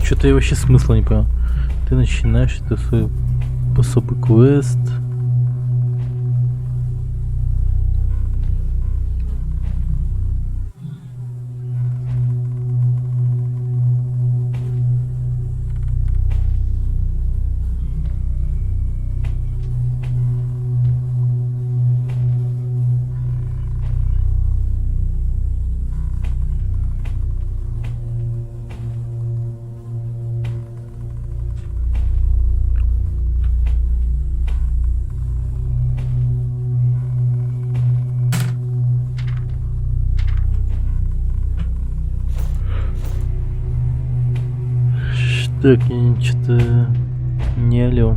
Что-то я вообще смысла не понял. Ты начинаешь это свой особый квест. Так, я что-то не алё.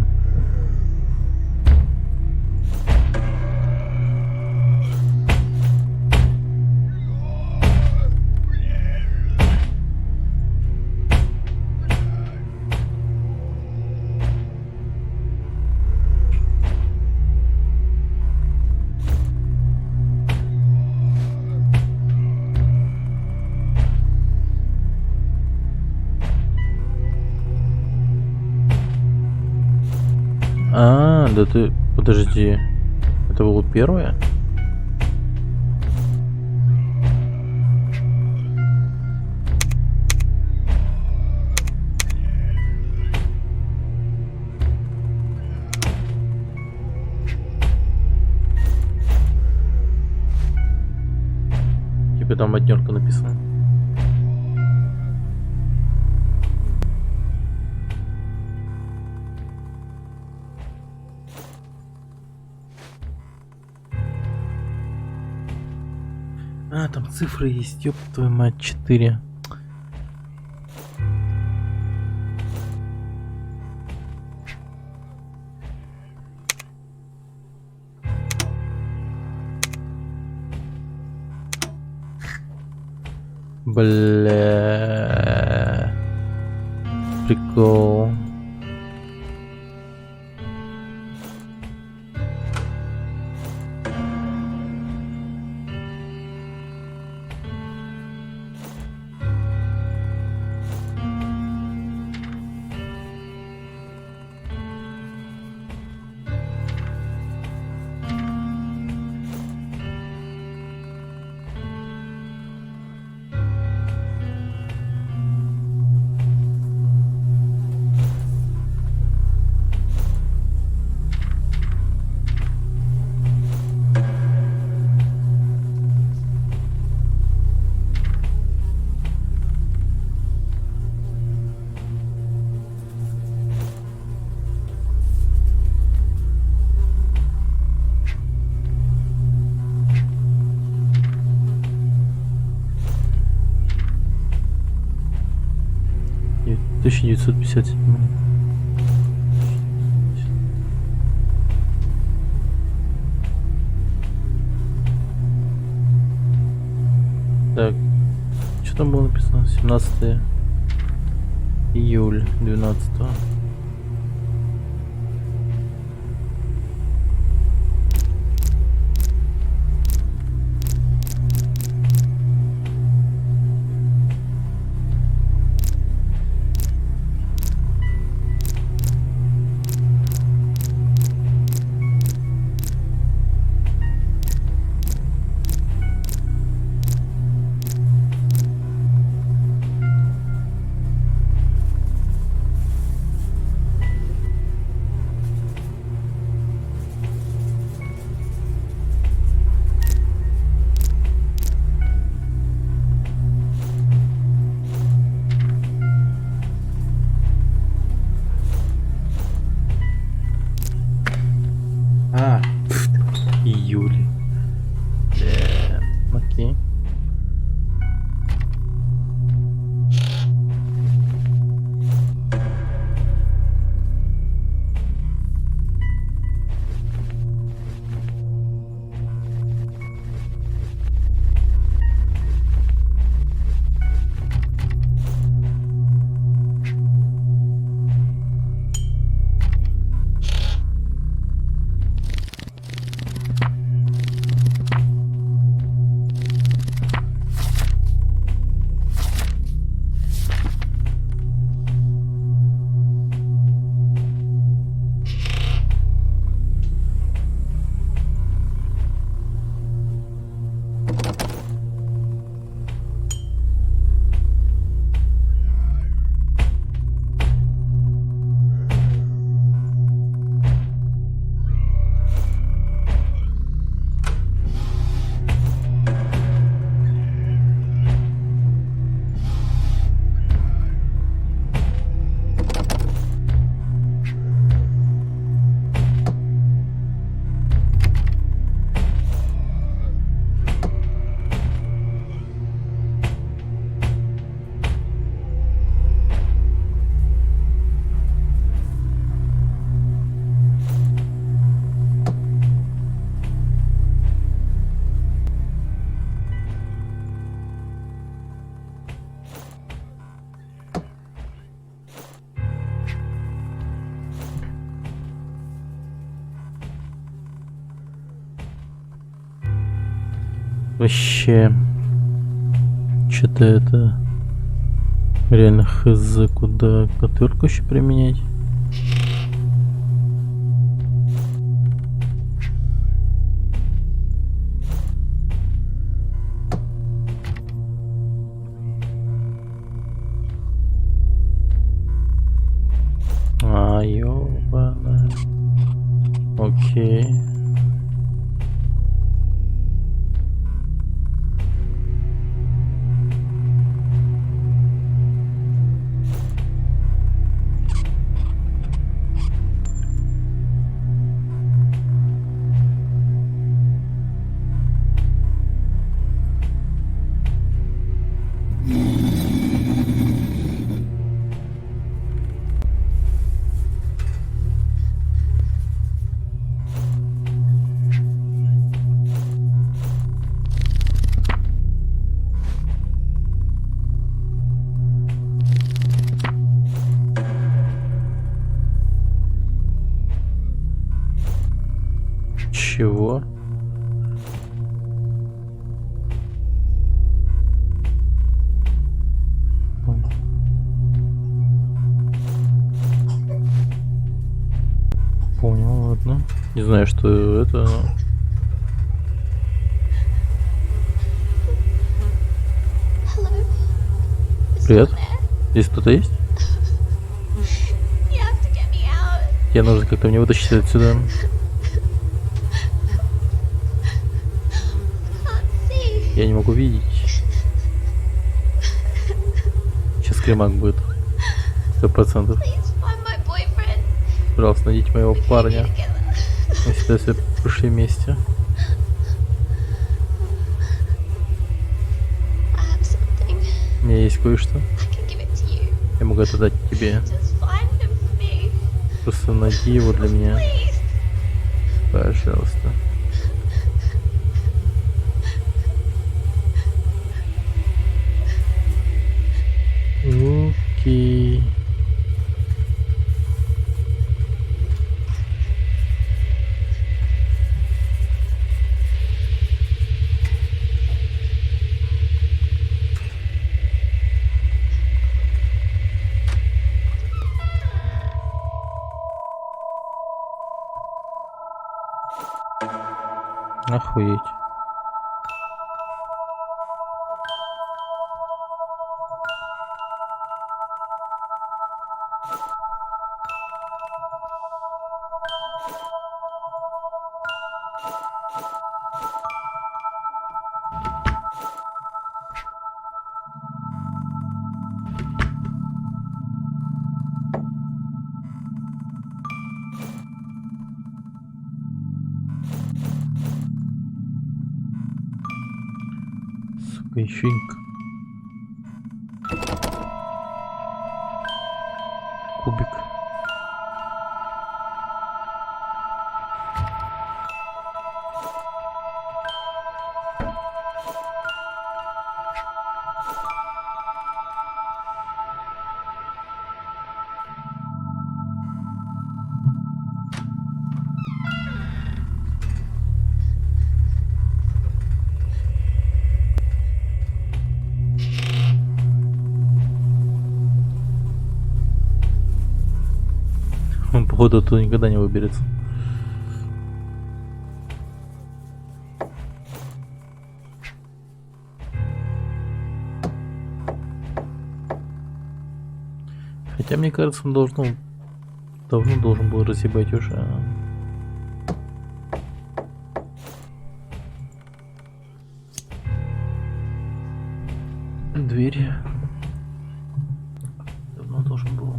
А, да ты... Подожди. Это было первое? Типа там однёрка написано. А, там цифры есть, ёб твою мать, 4. Бля. Прикол. И 1957. Так, что там было написано? 17 июля 12. Вообще. Что-то это... Реально хз, куда отвертку еще применять. Ёбана. Окей. Чего? Понял, ладно. Не знаю, что это, но... Привет. Здесь кто-то есть? Тебе нужно как-то мне вытащить отсюда. Я не могу видеть. Сейчас кремак будет. 100%. Пожалуйста, найдите моего парня. Мы сюда все пришли вместе. У меня есть кое-что. Я могу это дать тебе. Просто найди его для меня. Пожалуйста. Окей. Охуеть. Сука, еще кубик. Он, походу, оттуда никогда не выберется. Хотя, мне кажется, он давно должен был разъебать уже. Двери. Давно должен был.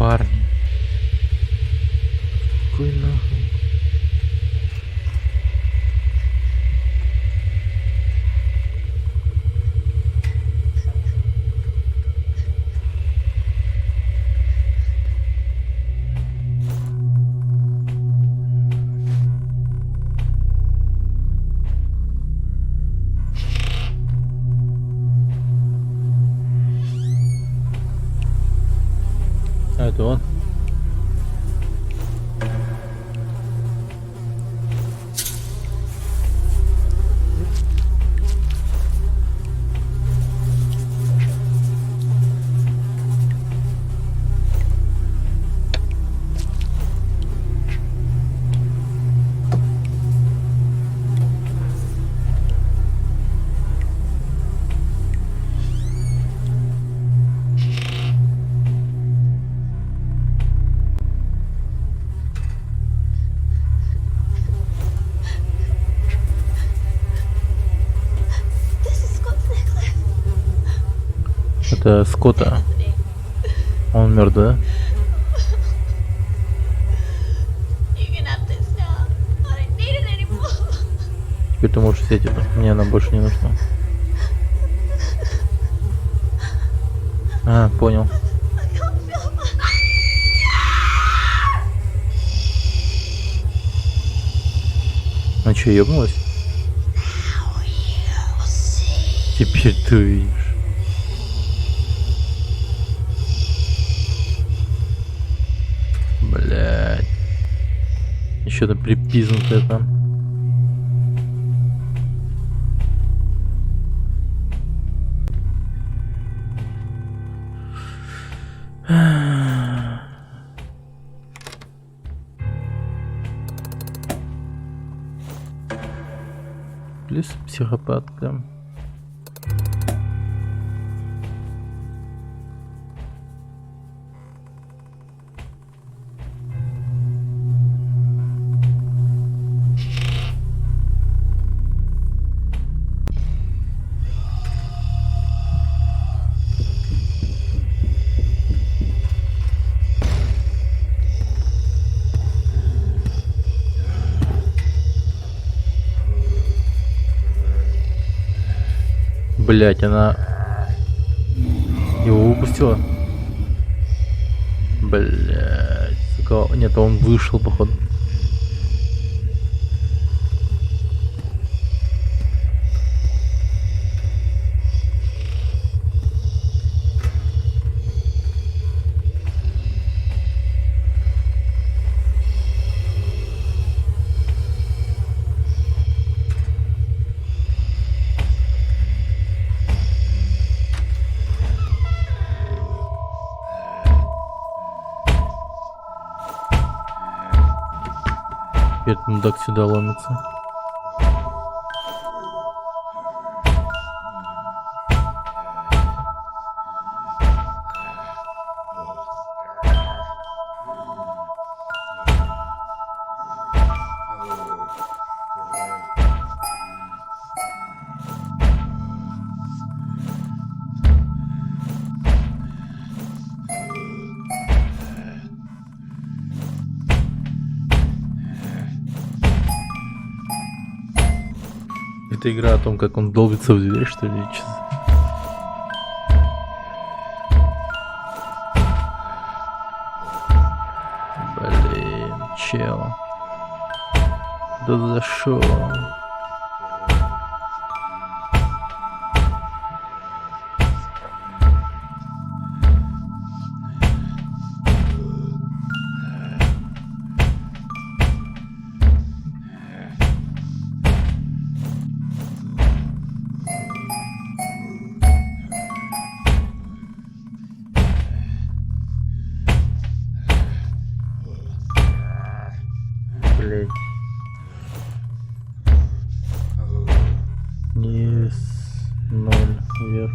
парни. Какой нахуй? А, это он. Это Скотта. Он мертв, да? Теперь ты можешь взять это. Мне она больше не нужна. А, понял. А чё, ёбнулась? Теперь ты увидишь. Блять. Еще-то припизнутое там. Плюс психопатка. Блять, она его выпустила. Блять, сука. Нет, он вышел, походу. Этот мудак сюда ломится. Это игра о том, как он долбится в дверь, что ли? Блин, чел. Да за шо? Блять. Низ 0 вверх.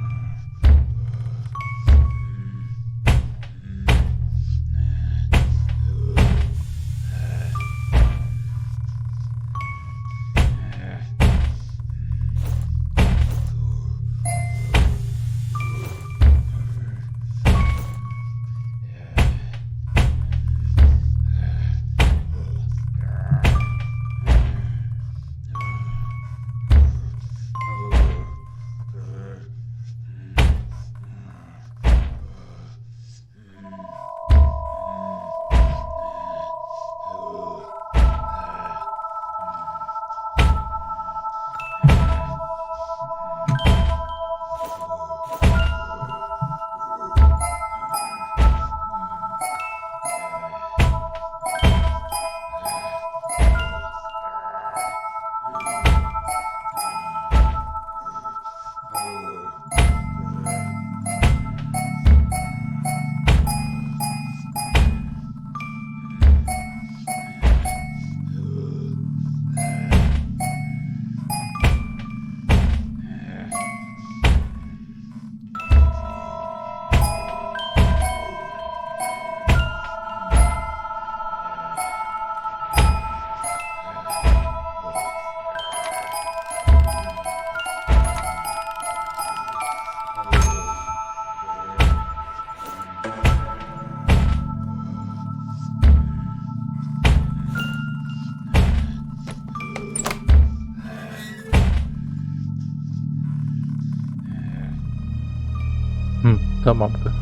та мамка.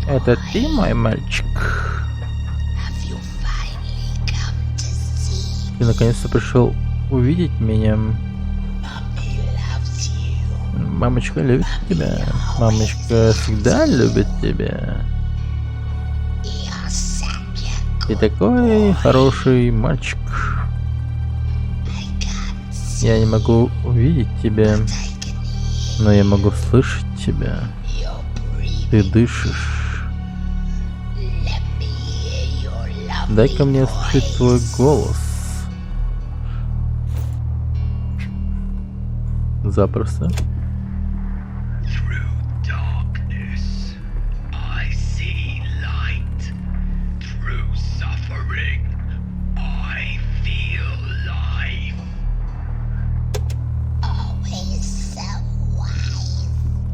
Это ты, мой мальчик? Ты наконец-то пришел увидеть меня. Мамочка любит тебя. Мамочка всегда любит тебя. Ты такой хороший мальчик. Я не могу увидеть тебя, но я могу слышать тебя. Ты дышишь. Дай-ка мне услышать твой голос. Запросто.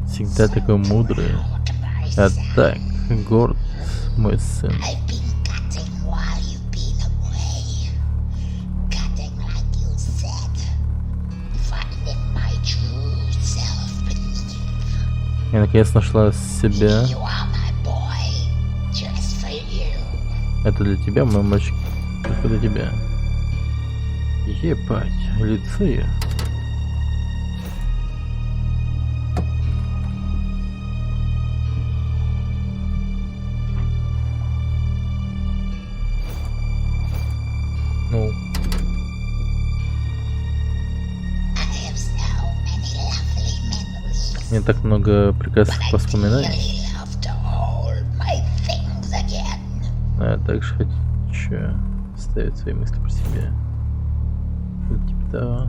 Всегда такой мудрый. А так горд, мой сын. Я наконец нашла себя. Это для тебя, мой мальчик. Только для тебя. Ебать, лицо. Ну. Мне так много прекрасных воспоминаний. А я также хочу ставить свои мысли про себя. Типа того.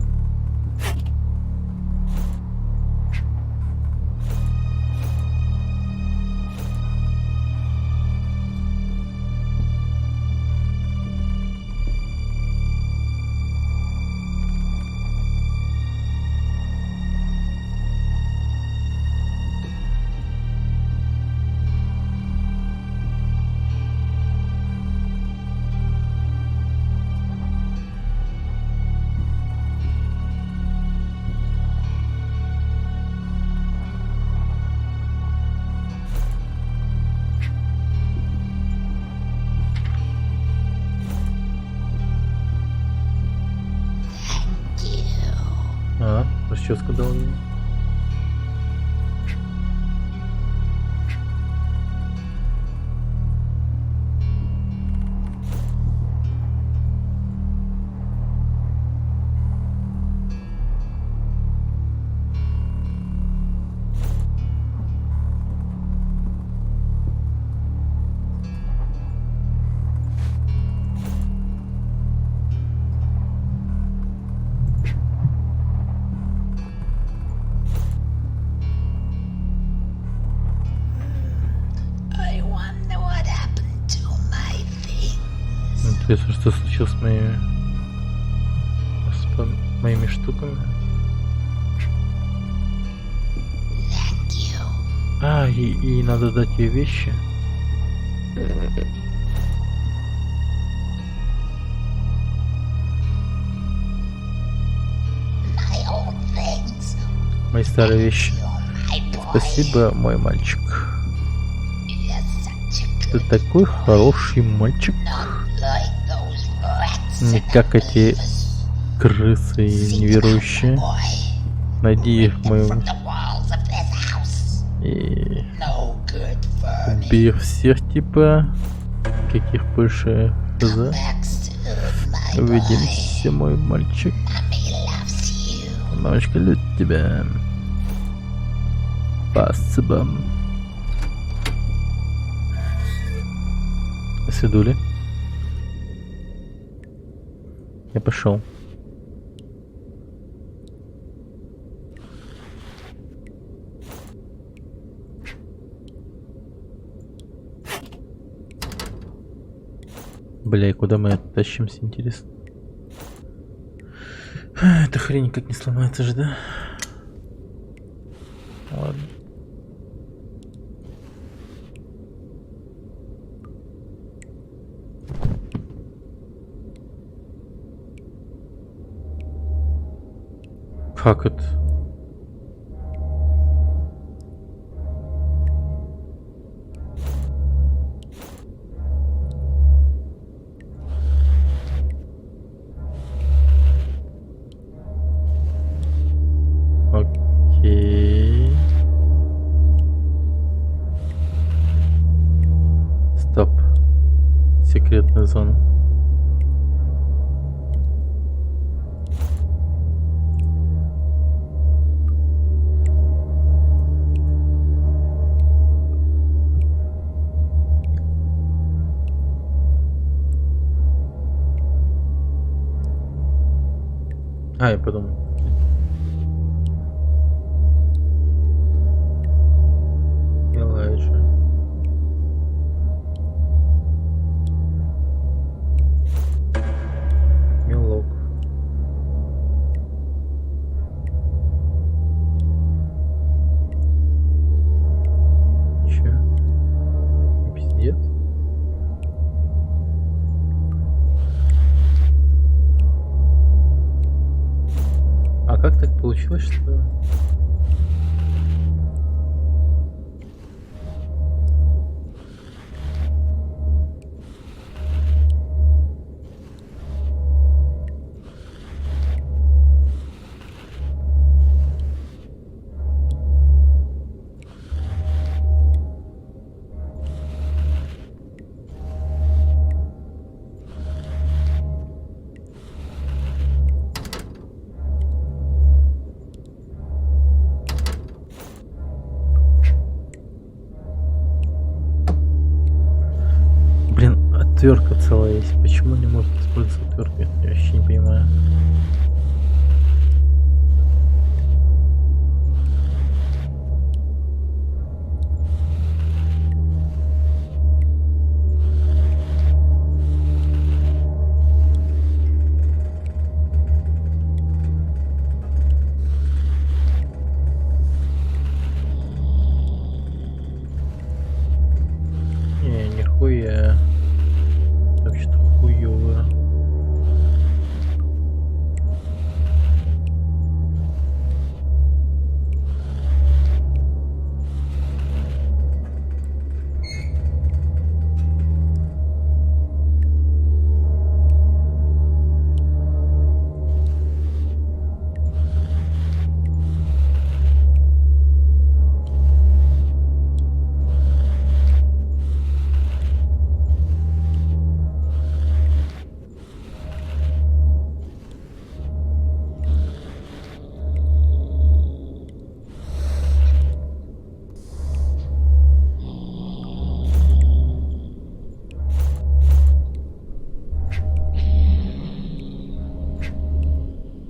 Расческа дал мне. Интересно, что случилось с моими штуками. А, и надо дать ей вещи. Мои старые вещи. Спасибо, мой мальчик. Ты такой хороший мальчик. Не как эти крысы неверующие. Найди их в моем... И... убей их всех, типа. Каких больше хз. Увидимся, мой мальчик. Мамочка любит тебя. Спасибо. До свидули. Я пошел. Бля, и куда мы тащимся, интересно? Эта хрень никак не сломается же, да? Ладно. Как это? Окей. Стоп. Секретная зона. А, я подумал. Элайджа. Милок. Чё? Пиздец. А как так получилось, что... Блин, отвертка целая есть. Почему не может использоваться отвертка? Я вообще не понимаю. Не, нихуя. Так что хуёво.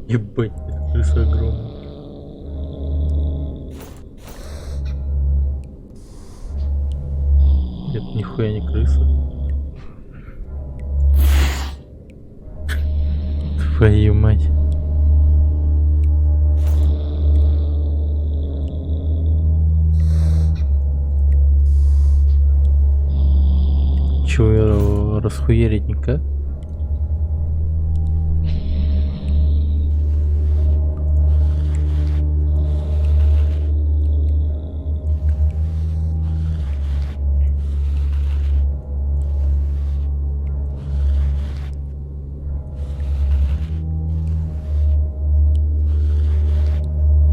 Ебать, эта крыса огромная. Это нихуя не крыса. Твою мать. Чего её расхуярить никак?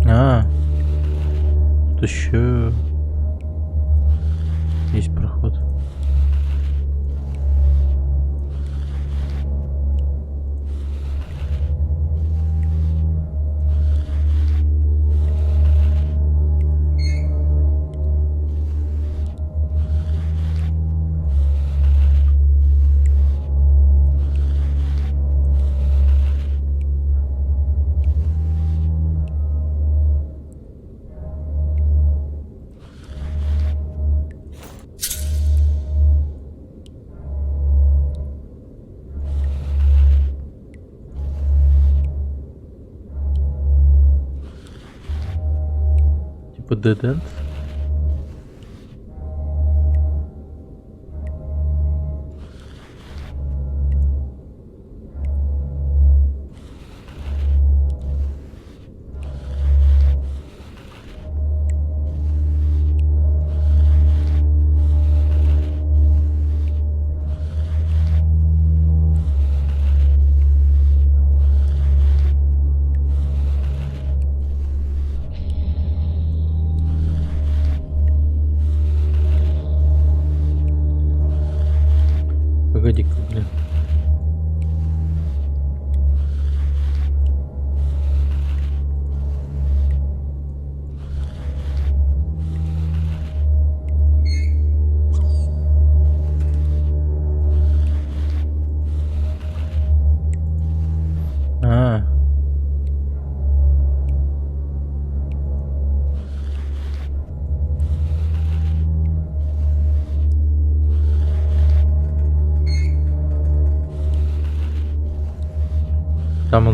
А, тут еще есть проход. Типа dead end?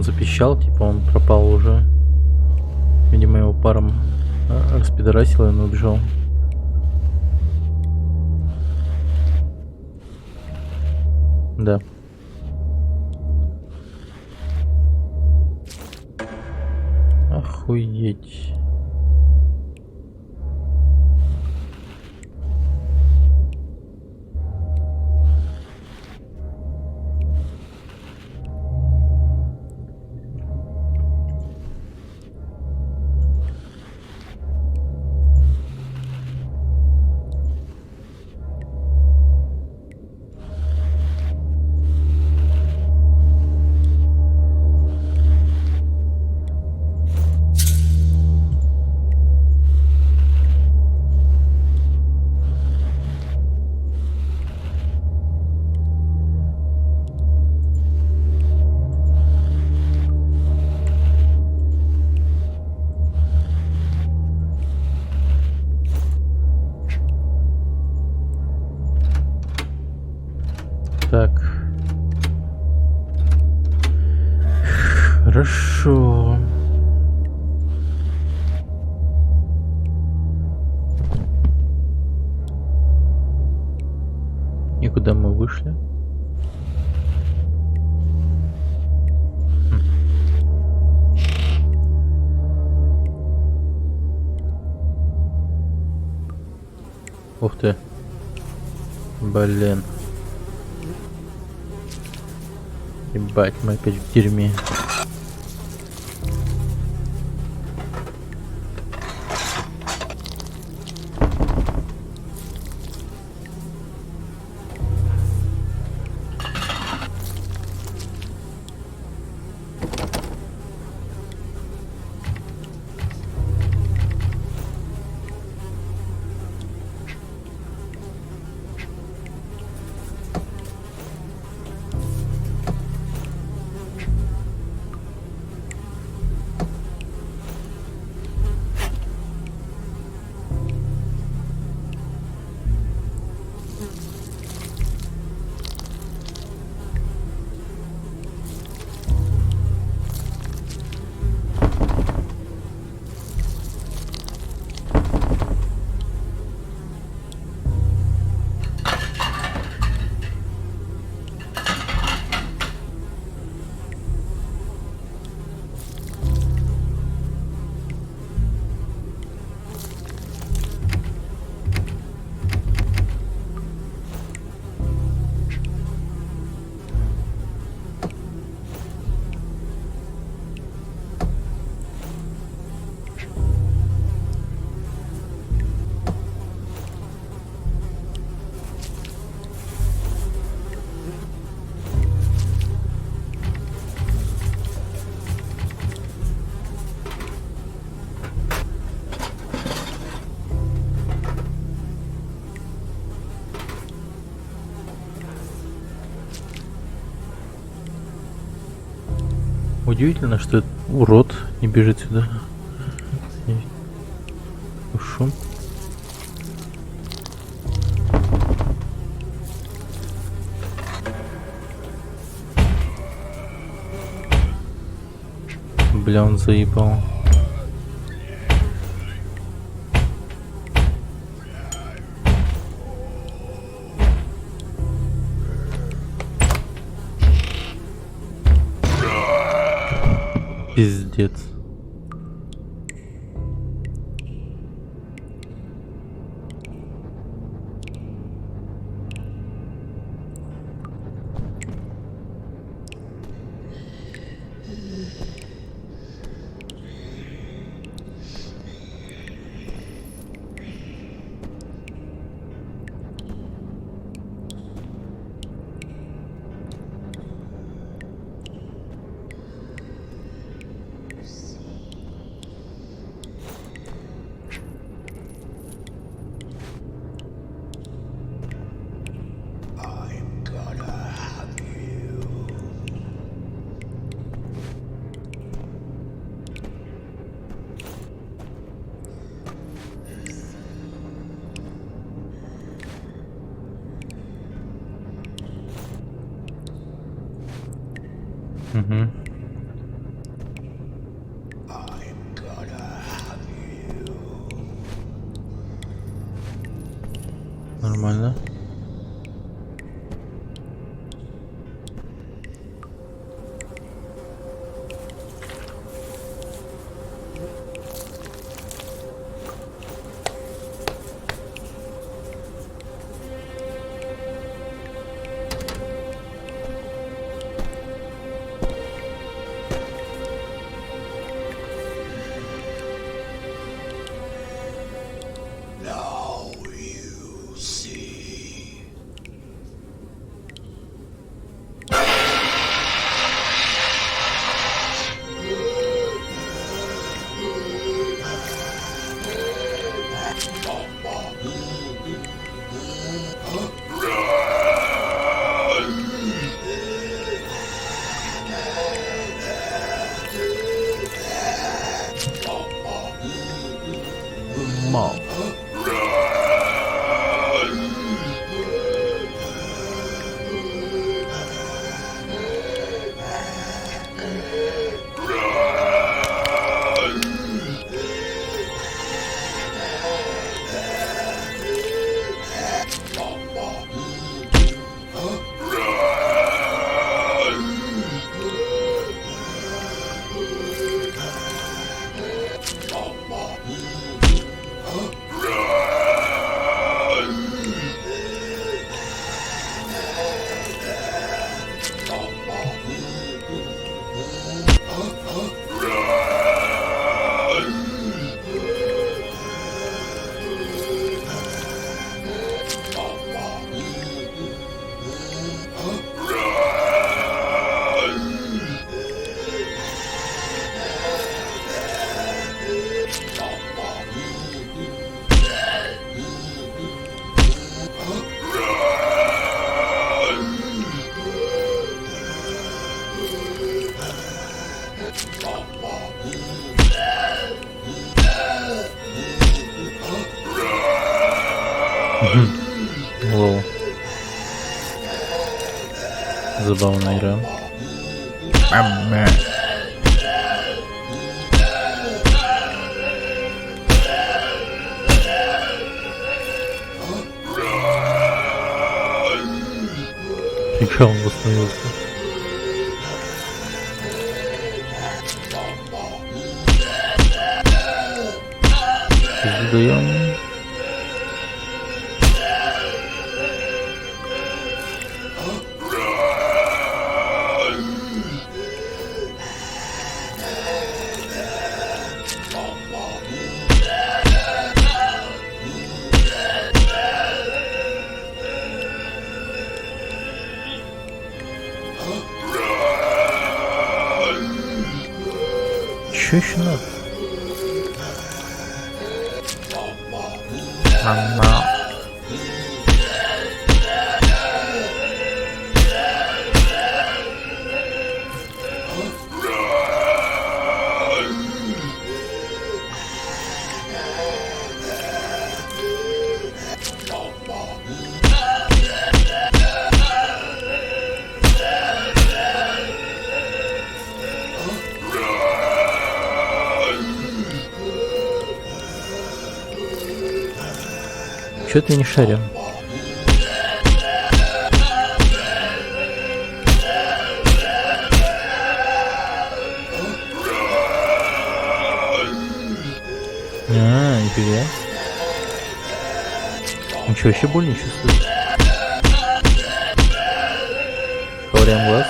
он запищал, типа он пропал уже. Видимо, его паром распидорасил, и он убежал. Да. Охуеть. Так. Хорошо. И куда мы вышли? Ух ты. Блин. Ебать, мы опять в дерьме. Удивительно, что этот урод не бежит сюда. Шум. Бля, он заебал. Пиздец. Угу. Нормально. Now you see. Мам. Лол. Забавная игра. Фига он восстановился. Создаем. Чё еще надо? Мама. Чё ты не шарим? Нифига. Ничего, вообще боль не чувствует. Ковыряем глаз.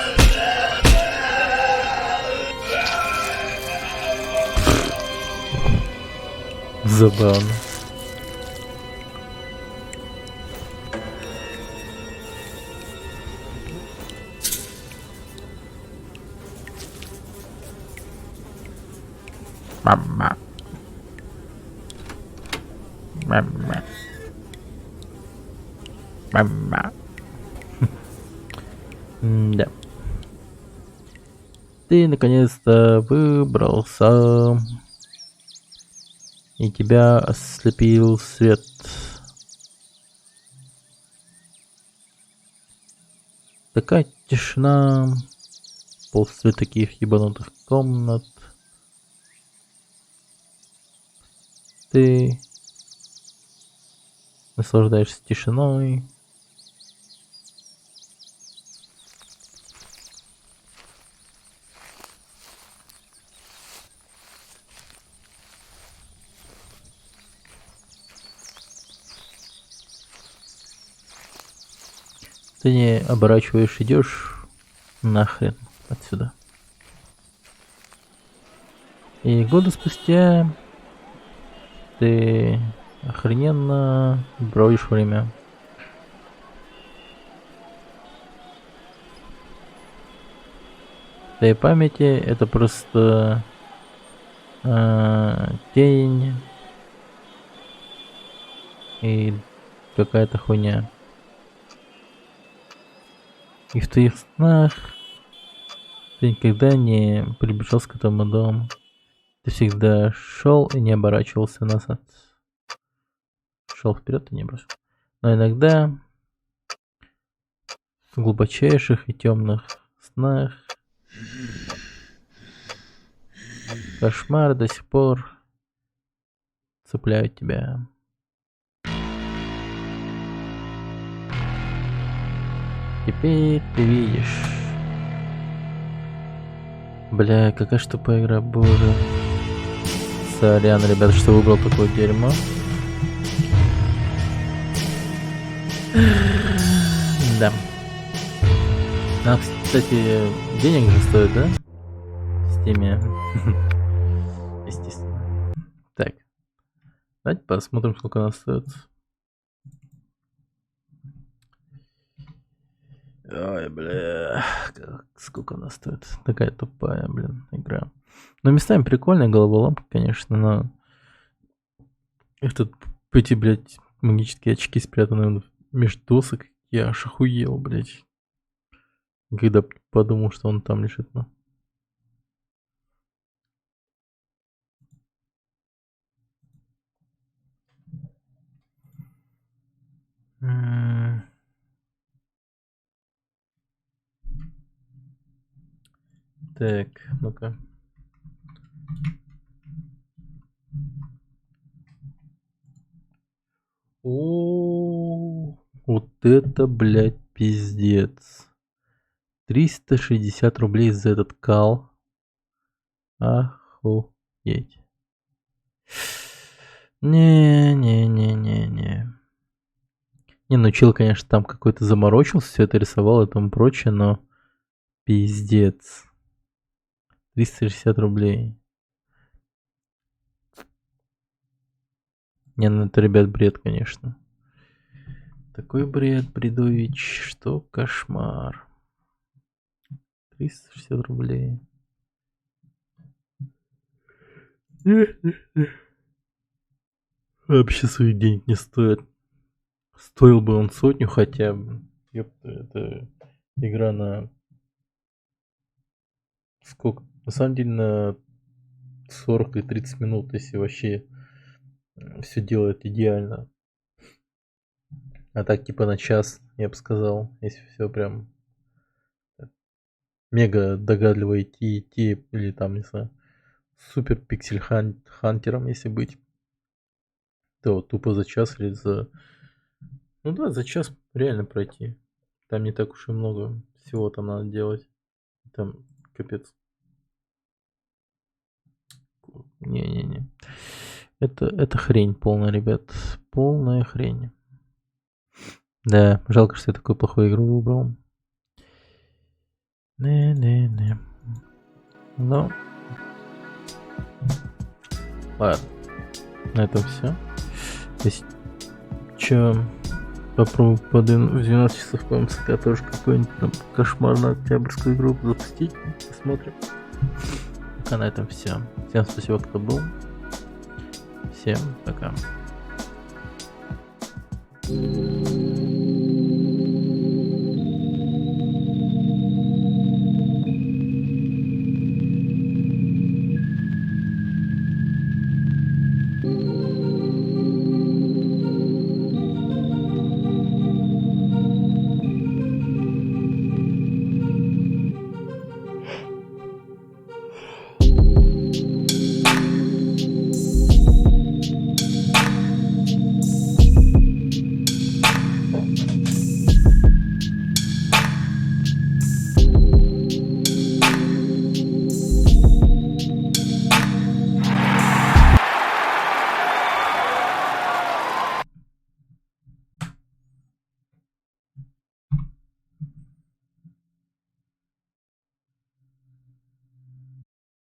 Забавно. Мама. Мама. Мама. Да. Ты наконец-то выбрался. И тебя ослепил свет. Такая тишина после таких ебанутых комнат. Ты наслаждаешься тишиной. Ты не оборачиваешь, идешь нахрен отсюда. И годы спустя ты охрененно проводишь время. В твоей памяти это просто тень и какая-то хуйня. И в твоих снах ты никогда не приближался к этому дому. Ты всегда шел и не оборачивался назад. Шел вперед и не бросил. Но иногда в глубочайших и темных снах кошмары до сих пор цепляют тебя. Теперь ты видишь. Бля, какая ж тупая игра, боже. Сорян, ребята, что выбрал такое дерьмо. Да. А, кстати, денег же стоит, да? В Стиме. Естественно. Так. Давайте посмотрим, сколько она стоит. Ой, бля, сколько она стоит? Такая тупая, блин, игра. Но местами прикольная головоломка, конечно, но... Эти, блядь, магические очки спрятаны между досок. Я аж охуел, блядь. Когда подумал, что он там лежит, ну. Так, ну-ка. О, вот это, блядь, пиздец. 360 рублей за этот кал. Охуеть. Не. Не, ну чел, конечно, там какой-то заморочился, все это рисовал и тому прочее, но пиздец. 360 рублей. Не, ну это, ребят, бред, конечно. Такой бред, бредович, что кошмар. 360 рублей. Вообще своих денег не стоит. Стоил бы он 100 хотя бы. Ёпта, это игра на... Сколько? На самом деле на 40 или 30 минут, если вообще все делает идеально. А так типа на час, я бы сказал, если все прям мега догадливо идти, или там, не знаю, супер пиксель хантером, если быть, то тупо за час или за... Ну да, за час реально пройти. Там не так уж и много всего там надо делать. Там капец. Не. Это хрень полная, ребят. Полная хрень. Да, жалко, что я такую плохую игру выбрал. Не. Ну. Ладно. На этом все. Если чё, попробую в 12 часов по МСК тоже какую-нибудь там кошмарно-октябрьскую игру запустить. Посмотрим. Пока на этом все. Всем спасибо, кто был. Всем пока.